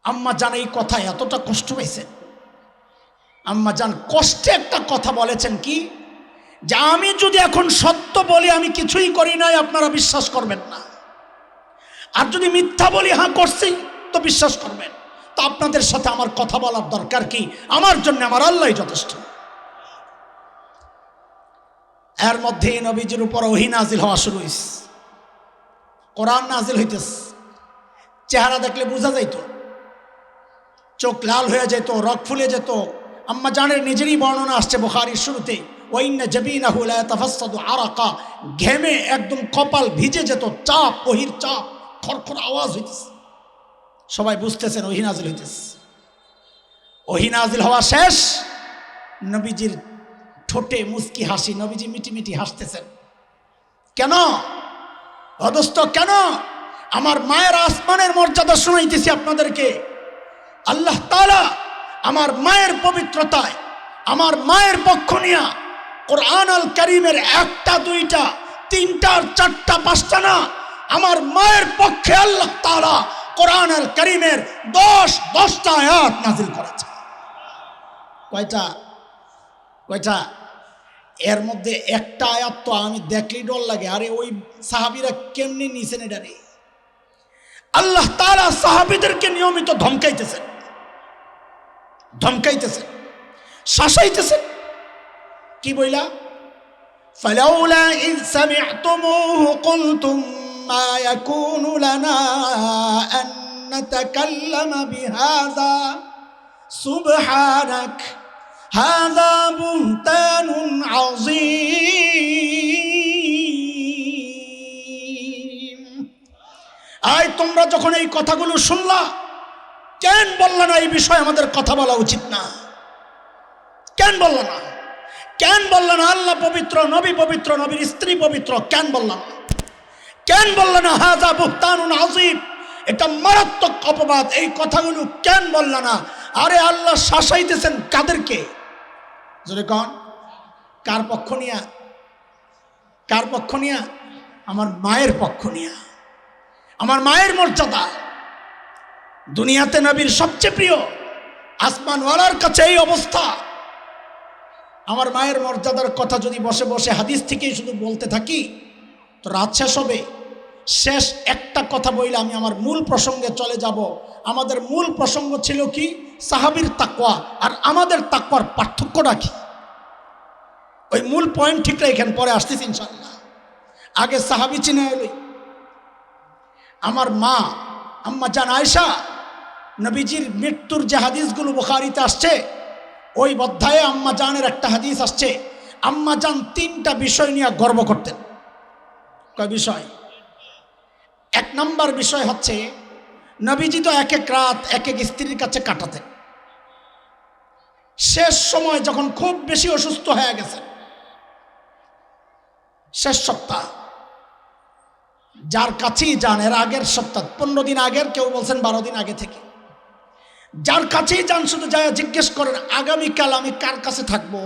আম্মা জান এই কথায় এতটা কষ্ট পাইছেন। আম্মা জান কষ্টে একটা কথা বলেছেন কি, যে আমি যদি এখন সত্য বলি আমি কিছুই করি নাই, আপনারা বিশ্বাস করবেন না। আর যদি মিথ্যা বলি হ্যাঁ করছি, তো বিশ্বাস করবেন। তো আপনাদের সাথে আমার কথা বলার দরকার কি? আমার জন্য আমার আল্লাহই যথেষ্ট। এর মধ্যে নবীজির উপর ওহী নাজিল হওয়া শুরু হয়েছে, কোরআন নাজিল হইতেছে। চেহারা দেখলে বোঝা যাইত, চোখ লাল হয়ে যেত, রক ফুলে যেত। আম্মা জানের নিজেরই বর্ণনা আসছে বুখারীর শুরুতে, ওয়াইন্না জাবিনাহু লা ইয়াতাফাসসাদু আরাকা, ঘেমে একদম কপাল ভিজে যেত, চাপ, ওহীর চাপ, খরখর আওয়াজ হইতেছে। সবাই বুঝতেছেন ওহী নাজিল হইতেছে। ওহী নাজিল হওয়া শেষ, নবীজির ঠোঁটে মুস্কি হাসি, নবীজি মিটি মিটি হাসতেছেন। কেন অদস্ত, কেন? আমার মায়ের আসমানের মর্যাদা শোনাইতেছি আপনাদেরকে। আল্লাহ তাআলা আমার মায়ের পবিত্রতায়, আমার মায়ের পক্ষ নিয়া কোরআন আল কারীমের 1টা 2টা 3টা 4টা 5টা না, আমার মায়ের পক্ষে আল্লাহ তাআলা কোরআন আল কারীমের 10টা আয়াত নাজিল করেছে। কয়টা? কয়টা? এর মধ্যে একটা আয়াত তো আমি দেখলেই ডর লাগে। আরে ওই সাহাবীরা কেমনি নিছেন এটারে? আল্লাহ তাআলা সাহাবীদেরকে নিয়মিত ধমকাইতেছেন, ধমকাইতেছেন, শাসাইতেছেন। কি বইলা? ফালাউলা ইয সামি'তুমুহু কুলতুম মা ইয়াকুনু লানা আন নাতাকাল্লামা বিহাযা সুবহানাক হাযা বুহতানুন আযীম। আয় তোমরা যখন এই কথাগুলো শুনলা, কেন বললা না এই বিষয়ে আমাদের কথা বলা উচিত না? কেন বললা না? কেন বললা না আল্লাহ পবিত্র, নবী পবিত্র, নবীর স্ত্রী পবিত্র? কেন বললা না? কেন বললা না হাযা বুহতানুন আযীম, এটা মারাত্মক অপবাদ? এই কথাগুলো কেন বললা না? আরে আল্লাহ শাসাইতেছেন কাদেরকে? যদি কন, কার পক্ষ নিয়া? কার পক্ষ নিয়া? আমার মায়ের পক্ষ নিয়া। আমার মায়ের মর্যাদা দুনিয়াতে নবীর সবচেয়ে প্রিয়, আসমানওয়ালার কাছে এই অবস্থা। আমার মায়ের মর্যাদার কথা যদি বসে বসে হাদিস থেকেই শুধু বলতে থাকি তো রাত শেষ হবে। শেষ একটা কথা বইলে আমি আমার মূল প্রসঙ্গে চলে যাব। আমাদের মূল প্রসঙ্গ ছিল কি? সাহাবীর তাকওয়া আর আমাদের তাকওয়ার পার্থক্যটা কি? ওই মূল পয়েন্ট ঠিক রেখেন, পরে আসতেছি ইনশাআল্লাহ। আগে সাহাবী চিনে এলই। আমার মা আম্মা জান আয়েশা, নবীজির মৃত্যুর যে হাদিসগুলো বুখারীতে আসছে, ওই অধ্যায়ে আম্মা জানের একটা হাদিস আসছে, আম্মা জান তিনটা বিষয় নিয়ে গর্ব করতেন। কয় বিষয়? এক নম্বর বিষয় হচ্ছে নবীজি তো এক এক রাত এক এক স্ত্রীর কাছে কাটাতেন। শেষ সময় যখন খুব বেশি অসুস্থ হয়ে গেছে, শেষ সপ্তাহ, যার কাছেই যান, এর আগের সপ্তাহ 15 দিন আগের, কেউ বলছেন 12 দিন আগে থেকে, যার কাছেই যান শুধু যায় জিজ্ঞেস করেন আগামীকাল আমি কার কাছে থাকবো।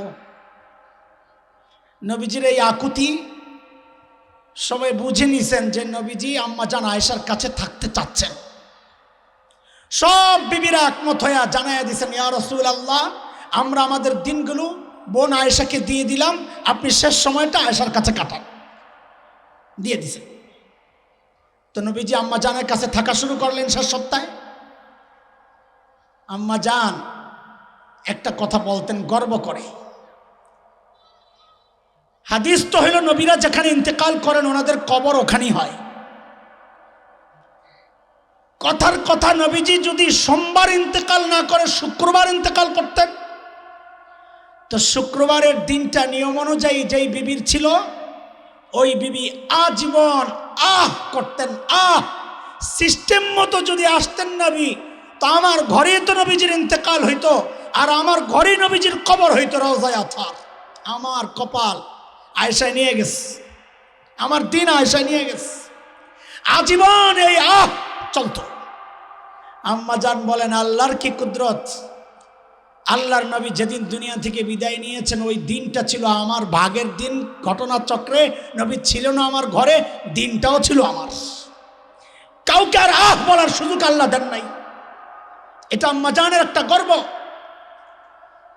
নবীজির এই আকুতি সবাই বুঝে নিছেন যে নবীজি আম্মা জান আয়েশার কাছে থাকতে চাচ্ছেন। সব বিবিরা একমত হইয়া জানাইয়া দিছেন, ইয়া রাসূলুল্লাহ, আমরা আমাদের দিনগুলো বোন আয়েশাকে দিয়ে দিলাম, আপনি শেষ সময়টা আয়েশার কাছে কাটান। দিয়ে দিছেন। তো নবীজি আম্মা জানের কাছে থাকা শুরু করলেন শেষ সপ্তাহে। আম্মা জান একটা কথা বলতেন গর্ব করে, হাদিস তো হইল নবীরা যেখানে ইন্তেকাল করেন ওনাদের কবর ওখানেই হয়। কথার কথা, নবীজি যদি সোমবার ইন্তেকাল না করে শুক্রবার ইন্তেকাল করতেন, তো শুক্রবারের দিনটা নিয়ম অনুযায়ী যেই বিবির ছিল ওই বিবি আজীবন করতেন সিস্টেম মতো যদি আসতেন নবী, তো আমার ঘরে তো নবীজির ইন্তেকাল হইতো, আর আমার ঘরে নবীজির কবর হইতো রওজায়ে আতহার। আমার কপাল আয়েশা নিয়ে গেছে, আমার দিন আয়েশা নিয়ে গেছে, আজীবন এই চলতো। আম্মা জান বলেন আল্লাহর কি কুদরত, আল্লাহর নবী যেদিন দুনিয়া থেকে বিদায় নিয়েছেন ওই দিনটা ছিল আমার ভাগের দিন। ঘটনার চক্রে নবী ছিল না আমার ঘরে, দিনটাও ছিল আমার। কাউকে আর বলার সুযোগ আল্লাহ দেন নাই। এটা আম্মা জানের একটা গর্ব।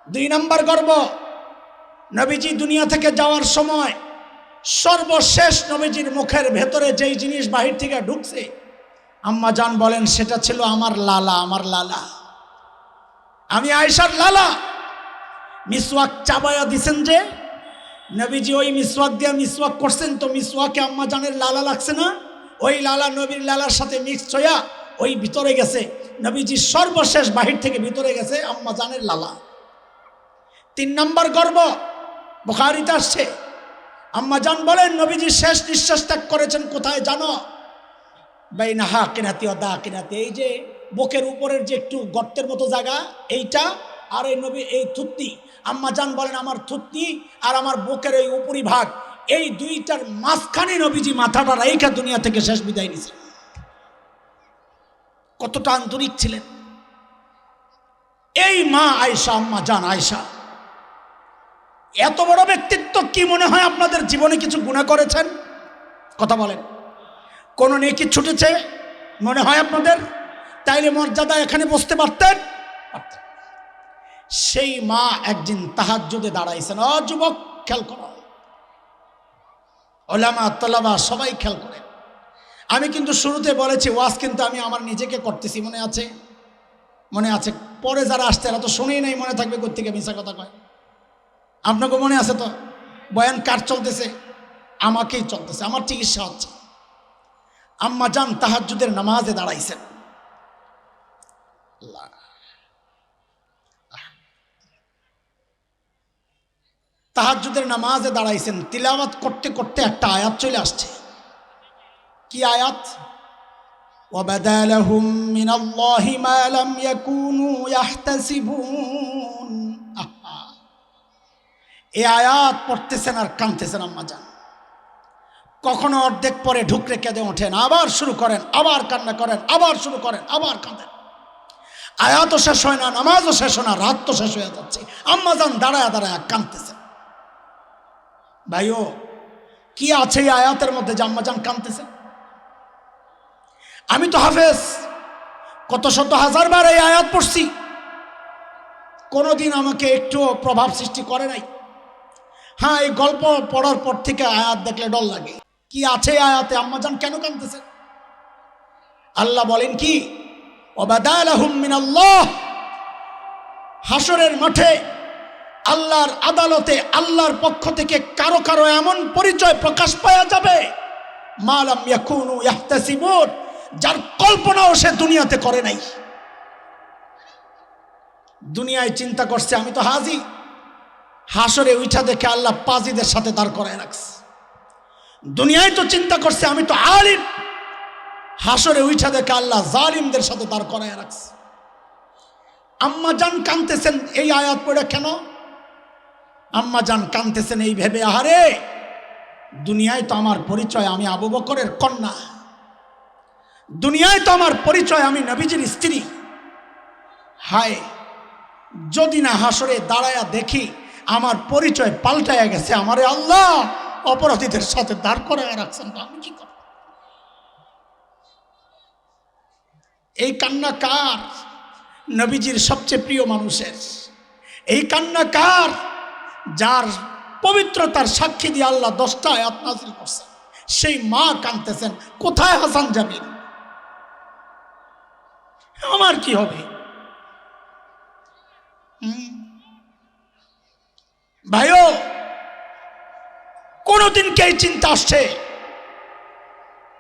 2 নম্বর গর্ব, নবীজি দুনিয়া থেকে যাওয়ার সময় সর্বশেষ নবীজির মুখের ভেতরে যেই জিনিস বাহির থেকে ঢুকছে, আম্মা জান বলেন সেটা ছিল আমার লালা, আমার লালা, আমি আয়েশার লালা। মিসওয়াক চাবায়া দিছেন যে নবীজি, ওই মিসওয়াক দিয়ে মিসওয়াক করছেন, তো মিসওয়াকে আম্মা জানের লালা লাগছে না? ওই লালা নবীর লালার সাথে মিক্স হইয়া ওই ভিতরে গেছে, নবীজি সর্বশেষ বাহির থেকে ভিতরে গেছে আম্মা জানের লালা। 3 নম্বর গর্ব, বুখারীতে আসছে, আম্মা জান বলেন নবীজি শেষ নিঃশ্বাস ত্যাগ করেছেন কোথায় জানো? বাইনা হাকিনাতি ও দাকিনাতি, এই যে বুকের উপরের যে একটু গর্তের মতো জায়গা এইটা, আর এই নবী এই থুতনি, আম্মা জান বলেন আমার থুতনি আর আমার বুকের এই উপরি ভাগ, এই দুইটার মাঝখানে নবীজি মাথাটা রাইখা দুনিয়া থেকে শেষ বিদায় নিয়েছেন। কতটা আন্তরিক ছিলেন এই মা আয়েশা, আম্মা জান আয়েশা। এত বড় ব্যক্তিত্ব, কি মনে হয় আপনাদের জীবনে কিছু গুনাহ করেছেন? কথা বলেন, কোন নেকি ছুটেছে মনে হয় আপনাদের? তাইলে মর্যাদা এখানে বসতে পারতেন? সেই মা একদিন তাহাজ্জুদে দাঁড়াইছেন। যুবক খেয়াল করো, ওলামা তলাবা সবাই খেয়াল করে। আমি কিন্তু শুরুতে বলেছি ওয়াজ কিন্তু আমি আমার নিজেকে করতেছি, মনে আছে? মনে আছে? পরে যারা আসতে এরা তো শুনেই নাই, মনে থাকবে কোথেকে মিশা কথা কয়। আপনাকে মনে আছে তো? বয়ান কার চলতেছে? আমাকেই চলতেছে, আমার চিকিৎসা হচ্ছে। আম্মা জান তাহাজ্জুদের নামাজে দাঁড়াইছেন। তাহাজ্জুদের নামাজে দাঁড়াইছেন, তিলাওয়াত করতে করতে একটা আয়াত চলে আসছে। কি আয়াত? ওয়াবাদা লাহুম মিনাল্লাহি মা লাম ইয়াকুনু ইয়াহতাসিবুন। এই আয়াত পড়তেছেন আর কাঁদতেছেন আম্মা জান। কখনো অর্ধেক পরে ঢুকরে কেঁদে ওঠেন, আবার শুরু করেন, আবার কান্না করেন, আবার শুরু করেন, আবার কাঁদেন। আয়াতও শেষ হয় না, নামাজও শেষ হয় না, রাত তো শেষ হয়ে যাচ্ছে, আম্মা জান দাঁড়ায় দাঁড়ায় কাঁদতেছেন। ভাইও, কি আছে এই আয়াতের মধ্যে যে আম্মা জান কাঁদতেছেন? আমি তো হাফেজ, কত শত হাজার বার এই আয়াত পড়ছি, কোনোদিন আমাকে একটুও প্রভাব সৃষ্টি করে নাই। হ্যাঁ, এই গল্প পড়ার পর থেকে আয়াত দেখলে ডর লাগে। কি আছে আয়াতে? আম্মা জান কেন কাঁদতেছেন? আল্লাহ বলেন কি? ওয়াবাদা লাহুম মিনাল্লাহ, হাসরের মাঠে আল্লাহর আদালতে আল্লাহর পক্ষ থেকে কারো কারো এমন পরিচয় প্রকাশ পাওয়া যাবে মা লাম ইয়াকুনু ইয়াহতাসিবুন, যার কল্পনাও সে দুনিয়াতে করে নাই। দুনিয়ায় চিন্তা করছে আমি তো হাজি, হাসরে উঠা দেখে আল্লাহ পাজিদের সাথে দাঁড় করায় রাখছে। দুনিয়ায় তো চিন্তা করছে আমি তো আলিম, হাসরে উঠা দেখে আল্লাহ জালিমদের সাথে দাঁড় করায় রাখছে। আম্মা জান কাঁদতেছেন এই আয়াত পড়ে কেন? আম্মা জান কাঁদতেছেন এই ভেবে, আহারে দুনিয়ায় তো আমার পরিচয় আমি আবু বকরের কন্যা, দুনিয়ায় তো আমার পরিচয় আমি নবীজির স্ত্রী। হায় যদি না হাসরে দাঁড়ায়া দেখি আমার পরিচয় পাল্টায়া গেছে, আমারে আল্লাহ অপরাধীদের সাথে দাঁড় করায় রাখছেন, আমি কি করব? এই কান্না কার? নবীজির সবচেয়ে প্রিয় মানুষের। এই কান্না কার? যার পবিত্রতার সাক্ষী দিয়ে আল্লাহ 10টা আয়াত নাযিল করছেন। সেই মা কাঁদতেছেন, কোথায় হাসান জামিল, আমার কি হবে? ভাইও কোনদিন কে চিন্তা আসছে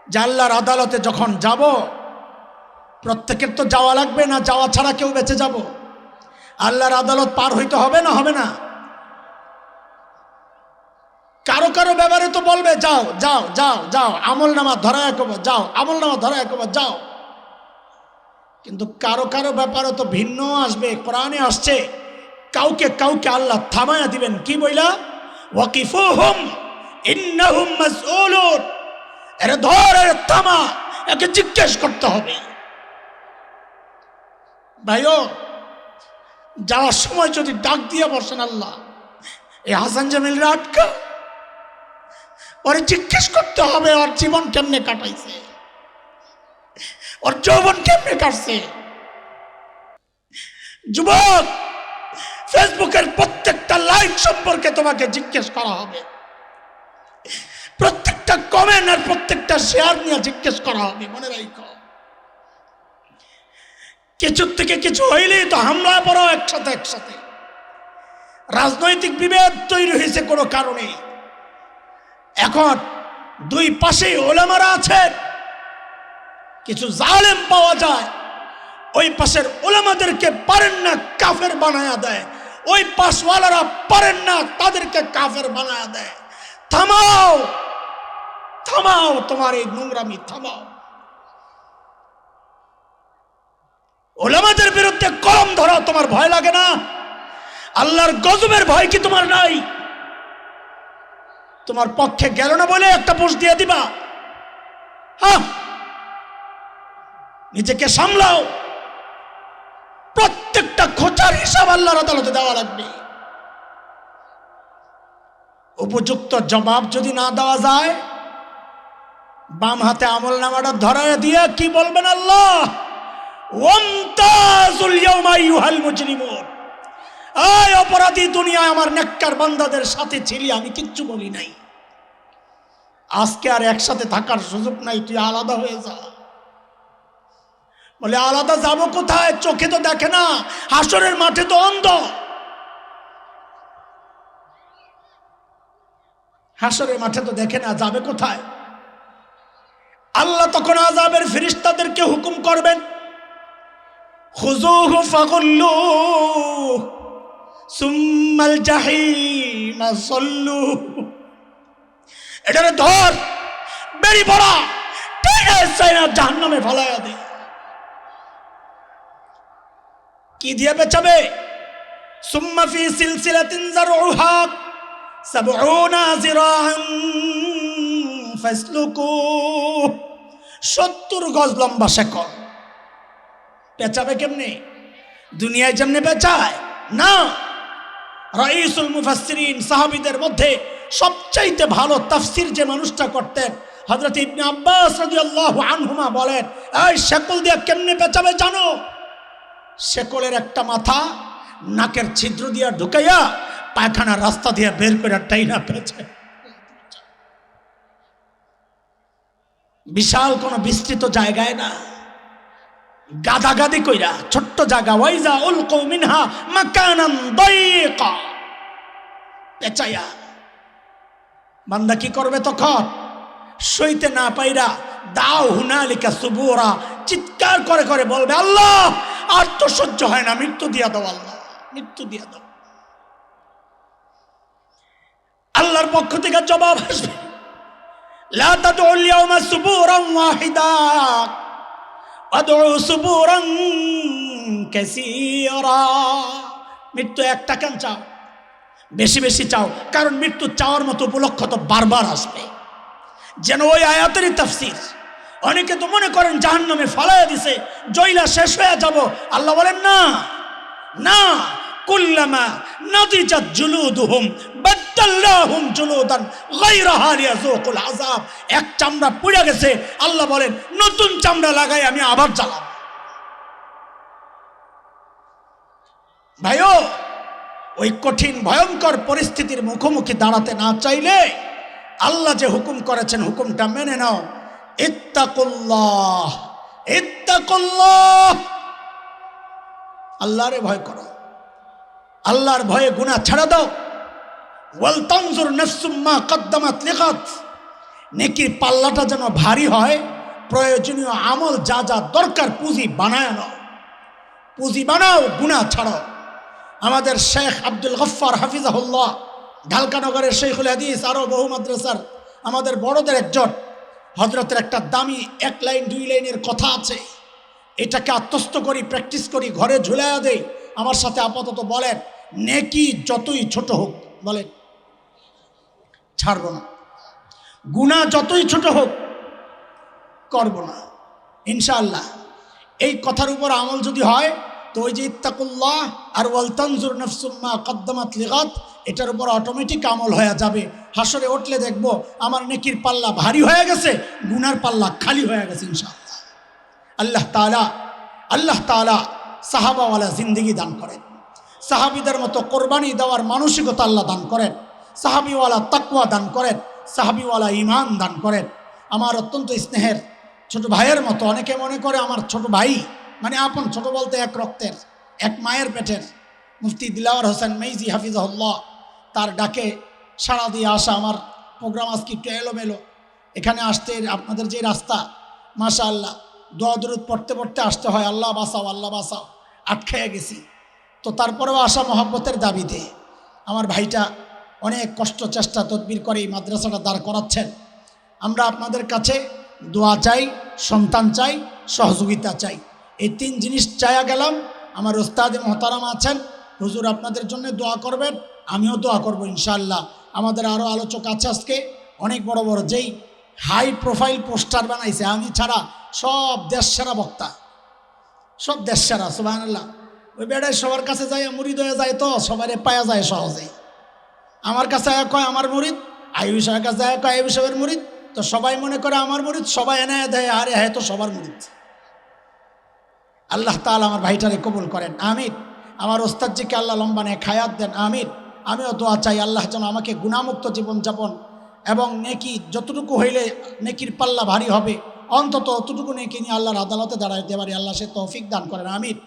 যে আল্লাহর আদালতে যখন যাব, প্রত্যেকের তো যাওয়া লাগবে না, যাওয়া ছাড়া কেউ বেঁচে যাব? আল্লাহর আদালত পার হইতে হবে না, হবে না? কারো কারো ব্যাপারে তো বলবে যাও যাও যাও যাও, আমল নামা ধরায় কব, যাও আমল নামা ধরায় কব, যাও। কিন্তু কারো কারো ব্যাপারে তো ভিন্ন আসবে। কোরআনে আসছে কাউকে কাউকে আল্লাহ থামায়া দিবেন, কি বইলা? ওয়াকিফুহুম ইন্নাহুম মাসউলুন, এর ধর, এর থামা, একে জিজ্ঞেস করতে হবে। ভাইও যাওয়ার সময় যদি ডাক দিয়ে বসেন আল্লাহ এই হাসান জামিলরা আটকা, ওরে জিজ্ঞেস করতে হবে ওর জীবন কেমনে কাটাইছে, ওর যৌবন কেমনে কাটছে। যুবক, ফেসবুকের প্রত্যেকটা লাইক সম্পর্কে তোমাকে জিজ্ঞেস করা হবে, প্রত্যেকটা কমেন্ট আর প্রত্যেকটা শেয়ার নিয়ে জিজ্ঞেস করা হবে। মনে রাখো, কিছু থেকে কিছু হইলেই তো হামলা পড়ো একসাথে একসাথে। রাজনৈতিক বিভেদ তৈরি হয়েছে কোনো কারণে। এখন দুই পাশেই ওলামারা আছেন, কিছু জালেম পাওয়া যায়, ওই পাশের ওলামাদেরকে পারেন না কাফের বানায়া দেয়, ওই পাশওয়ালারা পারেন না তাদেরকে কাফের বানায়া দেয়। থামাও থামাও তোমার এই নোংরামি থামাও। ওলামাদের বিরুদ্ধে কলম ধরা তোমার ভয় লাগে না? আল্লাহর গজবের ভয় কি তোমার নাই? তোমার পক্ষে গেল না বলে একটা পোস্ট দিয়ে দিবা? হ্যাঁ, নিজেকে সামলাও। প্রত্যেকটা খোঁচার হিসাব আল্লাহর আদালতে দেওয়া লাগবে। উপযুক্ত জবাব যদি না দেওয়া যায়, বাম হাতে আমল নামাটা ধরায় দিয়ে কি বলবেন আল্লাহ? ওয়ামতাজুল ইয়াওমা আইয়ুহাল মুজরিমুন, এই অপরাধী দুনিয়ায় আমার নেককার বান্দাদের সাথে ছিলি, আমি কিচ্ছু বলি নাই। আজকে আর একসাথে থাকার সুযোগ নাই, তুই আলাদা হয়ে যা। বলে আলাদা যাব কোথায়? চোখে তো দেখে না, হাসরের মাঠে তো অন্ধ। হাসরের মাঠে তো দেখে না, যাবে কোথায়? আল্লাহ তখন আযাবের ফেরেশতাদেরকে হুকুম করবেন, খুযুহু ফাগুল্লুহু সুম্মাল জাহিমা সাল্লুহু, এটারে ধর, বেরি পড়া, টেনে সাইনা জাহান্নামে ফেলাইয়া দে। কি দিয়ে বেচাবে? সুম্মা ফি সিলসিলাতিন যারউহা ৭০ যিরাআন ফাসলুকু, ৭০ গজ লম্বা শেকল। পেঁচাবে কেমনে? দুনিয়ায় যেমনে পেঁচায় না। রাইসুল মুফাসসিরিন, সাহাবীদের মধ্যে সবচাইতে ভালো তাফসীর যে মানুষটা করতেন, হযরত ইবনে আব্বাস রাদিয়াল্লাহু আনহুমা বলেন, এই শেকল দিয়ে কেমনে পেঁচাবে জানো? শেকলের একটা মাথা নাকের ছিদ্র দিয়ে ঢুকাইয়া পায়খানার রাস্তা দিয়ে বের করে টাইনা পেঁচে। বিশাল কোন বিস্তৃত জায়গায় না, গাদাগাদি কইরা ছোট্ট জায়গা, ওয়াইজা উলকু মিনহা মাকানান দায়ীকা, পেঁচাইয়া। বান্দা কি করবে তখন? সইতে না পাইরা দাও হুনালিকা সুবুরা, চিৎকার করে করে বলবে, আল্লাহ আর তো সহ্য হয় না, মৃত্যু দিয়া দাও আল্লাহ, মৃত্যু দিয়া দাও। আল্লাহর পক্ষ থেকে জবাব আসবে, লা তাদউল ইয়াওমা সুবুরান ওয়াহিদা ওয়াদউ সুবুরান কাসীরা। মৃত্যু একটা কেন চাও, বেশি বেশি চাও, কারণ মৃত্যু চাওয়ার মতো উপলক্ষ তো বারবার আসবে। যেন ওই আয়াতেরই তাফসীর। অনেকে তো মনে করেন জাহান্নামে ফালাইয়া দিছে, জয়লা শেষ হয়ে যাব। আল্লাহ বলেন না না, কুল্লামা নাদিজাত জুলুদুহুম বাদদালনাহুম জুলুদান গায়রাহা লিয়াযুকুল আযাব। এক চামড়া পুড়ে গেছে, আল্লাহ বলেন নতুন চামড়া লাগাই আমি আবার জ্বালাবো। ভাইও, ওই কঠিন ভয়ঙ্কর পরিস্থিতির মুখোমুখি দাঁড়াতে না চাইলে আল্লাহ যে হুকুম করেছেন হুকুমটা মেনে নাও। ইত্তাকুল্লাহ, ইত্তাকুল্লাহ, আল্লাহরে ভয় করো, আল্লাহর ভয়ে গুনাহ ছাড়া দাও। ওয়াল তানজুর নাফসুম মা কদ্দামাত লিগাত, নেকির পাল্লাটা যেন ভারী হয়, প্রয়োজনীয় আমল যা যা দরকার পুঁজি বানায় নাও, পুঁজি বানাও, গুনাহ ছাড়ো। আমাদের শেখ আব্দুল গফফার হাফিজাহুল্লাহ, ঢালকানগরের শেখুল হাদিস, আরও বহু মাদ্রাসার আমাদের বড়দের একজন, হজরতের একটা দামি 1 লাইন 2 লাইনের কথা আছে, এটাকে আত্মস্থ করি, প্র্যাকটিস করি, ঘরে ঝুলাইয়া দেই। আমার সাথে আপাতত বলেন, নেকি যতই ছোট হোক, বলেন ছাড়ব না, গুনাহ যতই ছোট হোক করব না ইনশাআল্লাহ। এই কথার উপর আমল যদি হয় তো ওই যে ইত্তাকুল্লাহ আর ওয়াল তানজুর নাফসুম মা কদ্দামাত লিগাত, এটার উপর অটোমেটিক আমল হয়ে যাবে। হাসরে উঠলে দেখব আমার নেকির পাল্লা ভারী হয়ে গেছে, গুনার পাল্লা খালি হয়ে গেছে ইনশাআল্লাহ। আল্লাহ তাআলা সাহাবাওয়ালা জিন্দেগি দান করেন, সাহাবীদের মতো কোরবানি দেওয়ার মানসিকতা আল্লাহ দান করেন, সাহাবীওয়ালা তাকওয়া দান করেন, সাহাবীওয়ালা ঈমান দান করেন। আমার অত্যন্ত স্নেহের ছোট ভাইয়ের মতো, অনেকে মনে করে আমার ছোট ভাই মানে আপন, ছোট বলতে এক রক্তের, এক মায়ের পেটের, মুফতি দিলাওয়ার হোসেন মেইজি হাফিজাহুল্লাহ, তার ডাকে সাড়া দিয়ে আসা। আমার প্রোগ্রাম আজকে একটু এলোমেলো, এখানে আসতে আপনাদের যে রাস্তা, মাশাআল্লাহ, দোয়া দরুদ পড়তে পড়তে আসতে হয়, আল্লাহ বাঁচাও, আল্লাহ বাঁচাও, আটকাইয়া গেছি। তো তারপরেও আসা মহব্বতের দাবিতে আমার ভাইটা অনেক কষ্ট চেষ্টা তদবির করে এই মাদ্রাসাটা দাঁড় করাচ্ছেন। আমরা আপনাদের কাছে দোয়া চাই, সন্তান চাই, সহযোগিতা চাই। এই 3 জিনিস চাইয়া গেলাম। আমার ওস্তাদে মোহতারাম আছেন, হুজুর আপনাদের জন্য দোয়া করবেন, আমিও দোয়া করব ইনশাআল্লাহ। আমাদের আরও আলোচক আছে আজকে, অনেক বড় বড়, যেই হাই প্রোফাইল পোস্টার বানাইছে আমি ছাড়া, সব দেশ সেরা বক্তা, সব দেশ সেরা, সুবহানাল্লাহ। ওই বেড়ায় সবার কাছে যায়, মুরিদ হয়ে যায়, তো সবারে পাওয়া যায় সহজেই। আমার কাছে কয় আমার মুরিদ, আইয়ুব সাহেবের কাছে কয় আইয়ুব সাহেবের মুরিদ, তো সবাই মনে করে আমার মুরিদ, সবাই এনে দেয়, আরে হ্যাঁ তো সবার মুরিদ। আল্লাহ তাআলা আমার ভাইটারে কবুল করেন, আমিন। আমার ওস্তাদজিকে আল্লাহ লম্বা নেক হায়াত দেন, আমিন। আমিও দোয়া চাই আল্লাহ যেন আমাকে গুনাহমুক্ত জীবনযাপন এবং নেকি যতটুকু হইলে নেকির পাল্লা ভারী হবে, অন্তত অতটুকু নেকি নিয়ে আল্লাহর আদালতে দাঁড়াইতে পারি, আল্লাহ সে তৌফিক দান করেন, আমিন।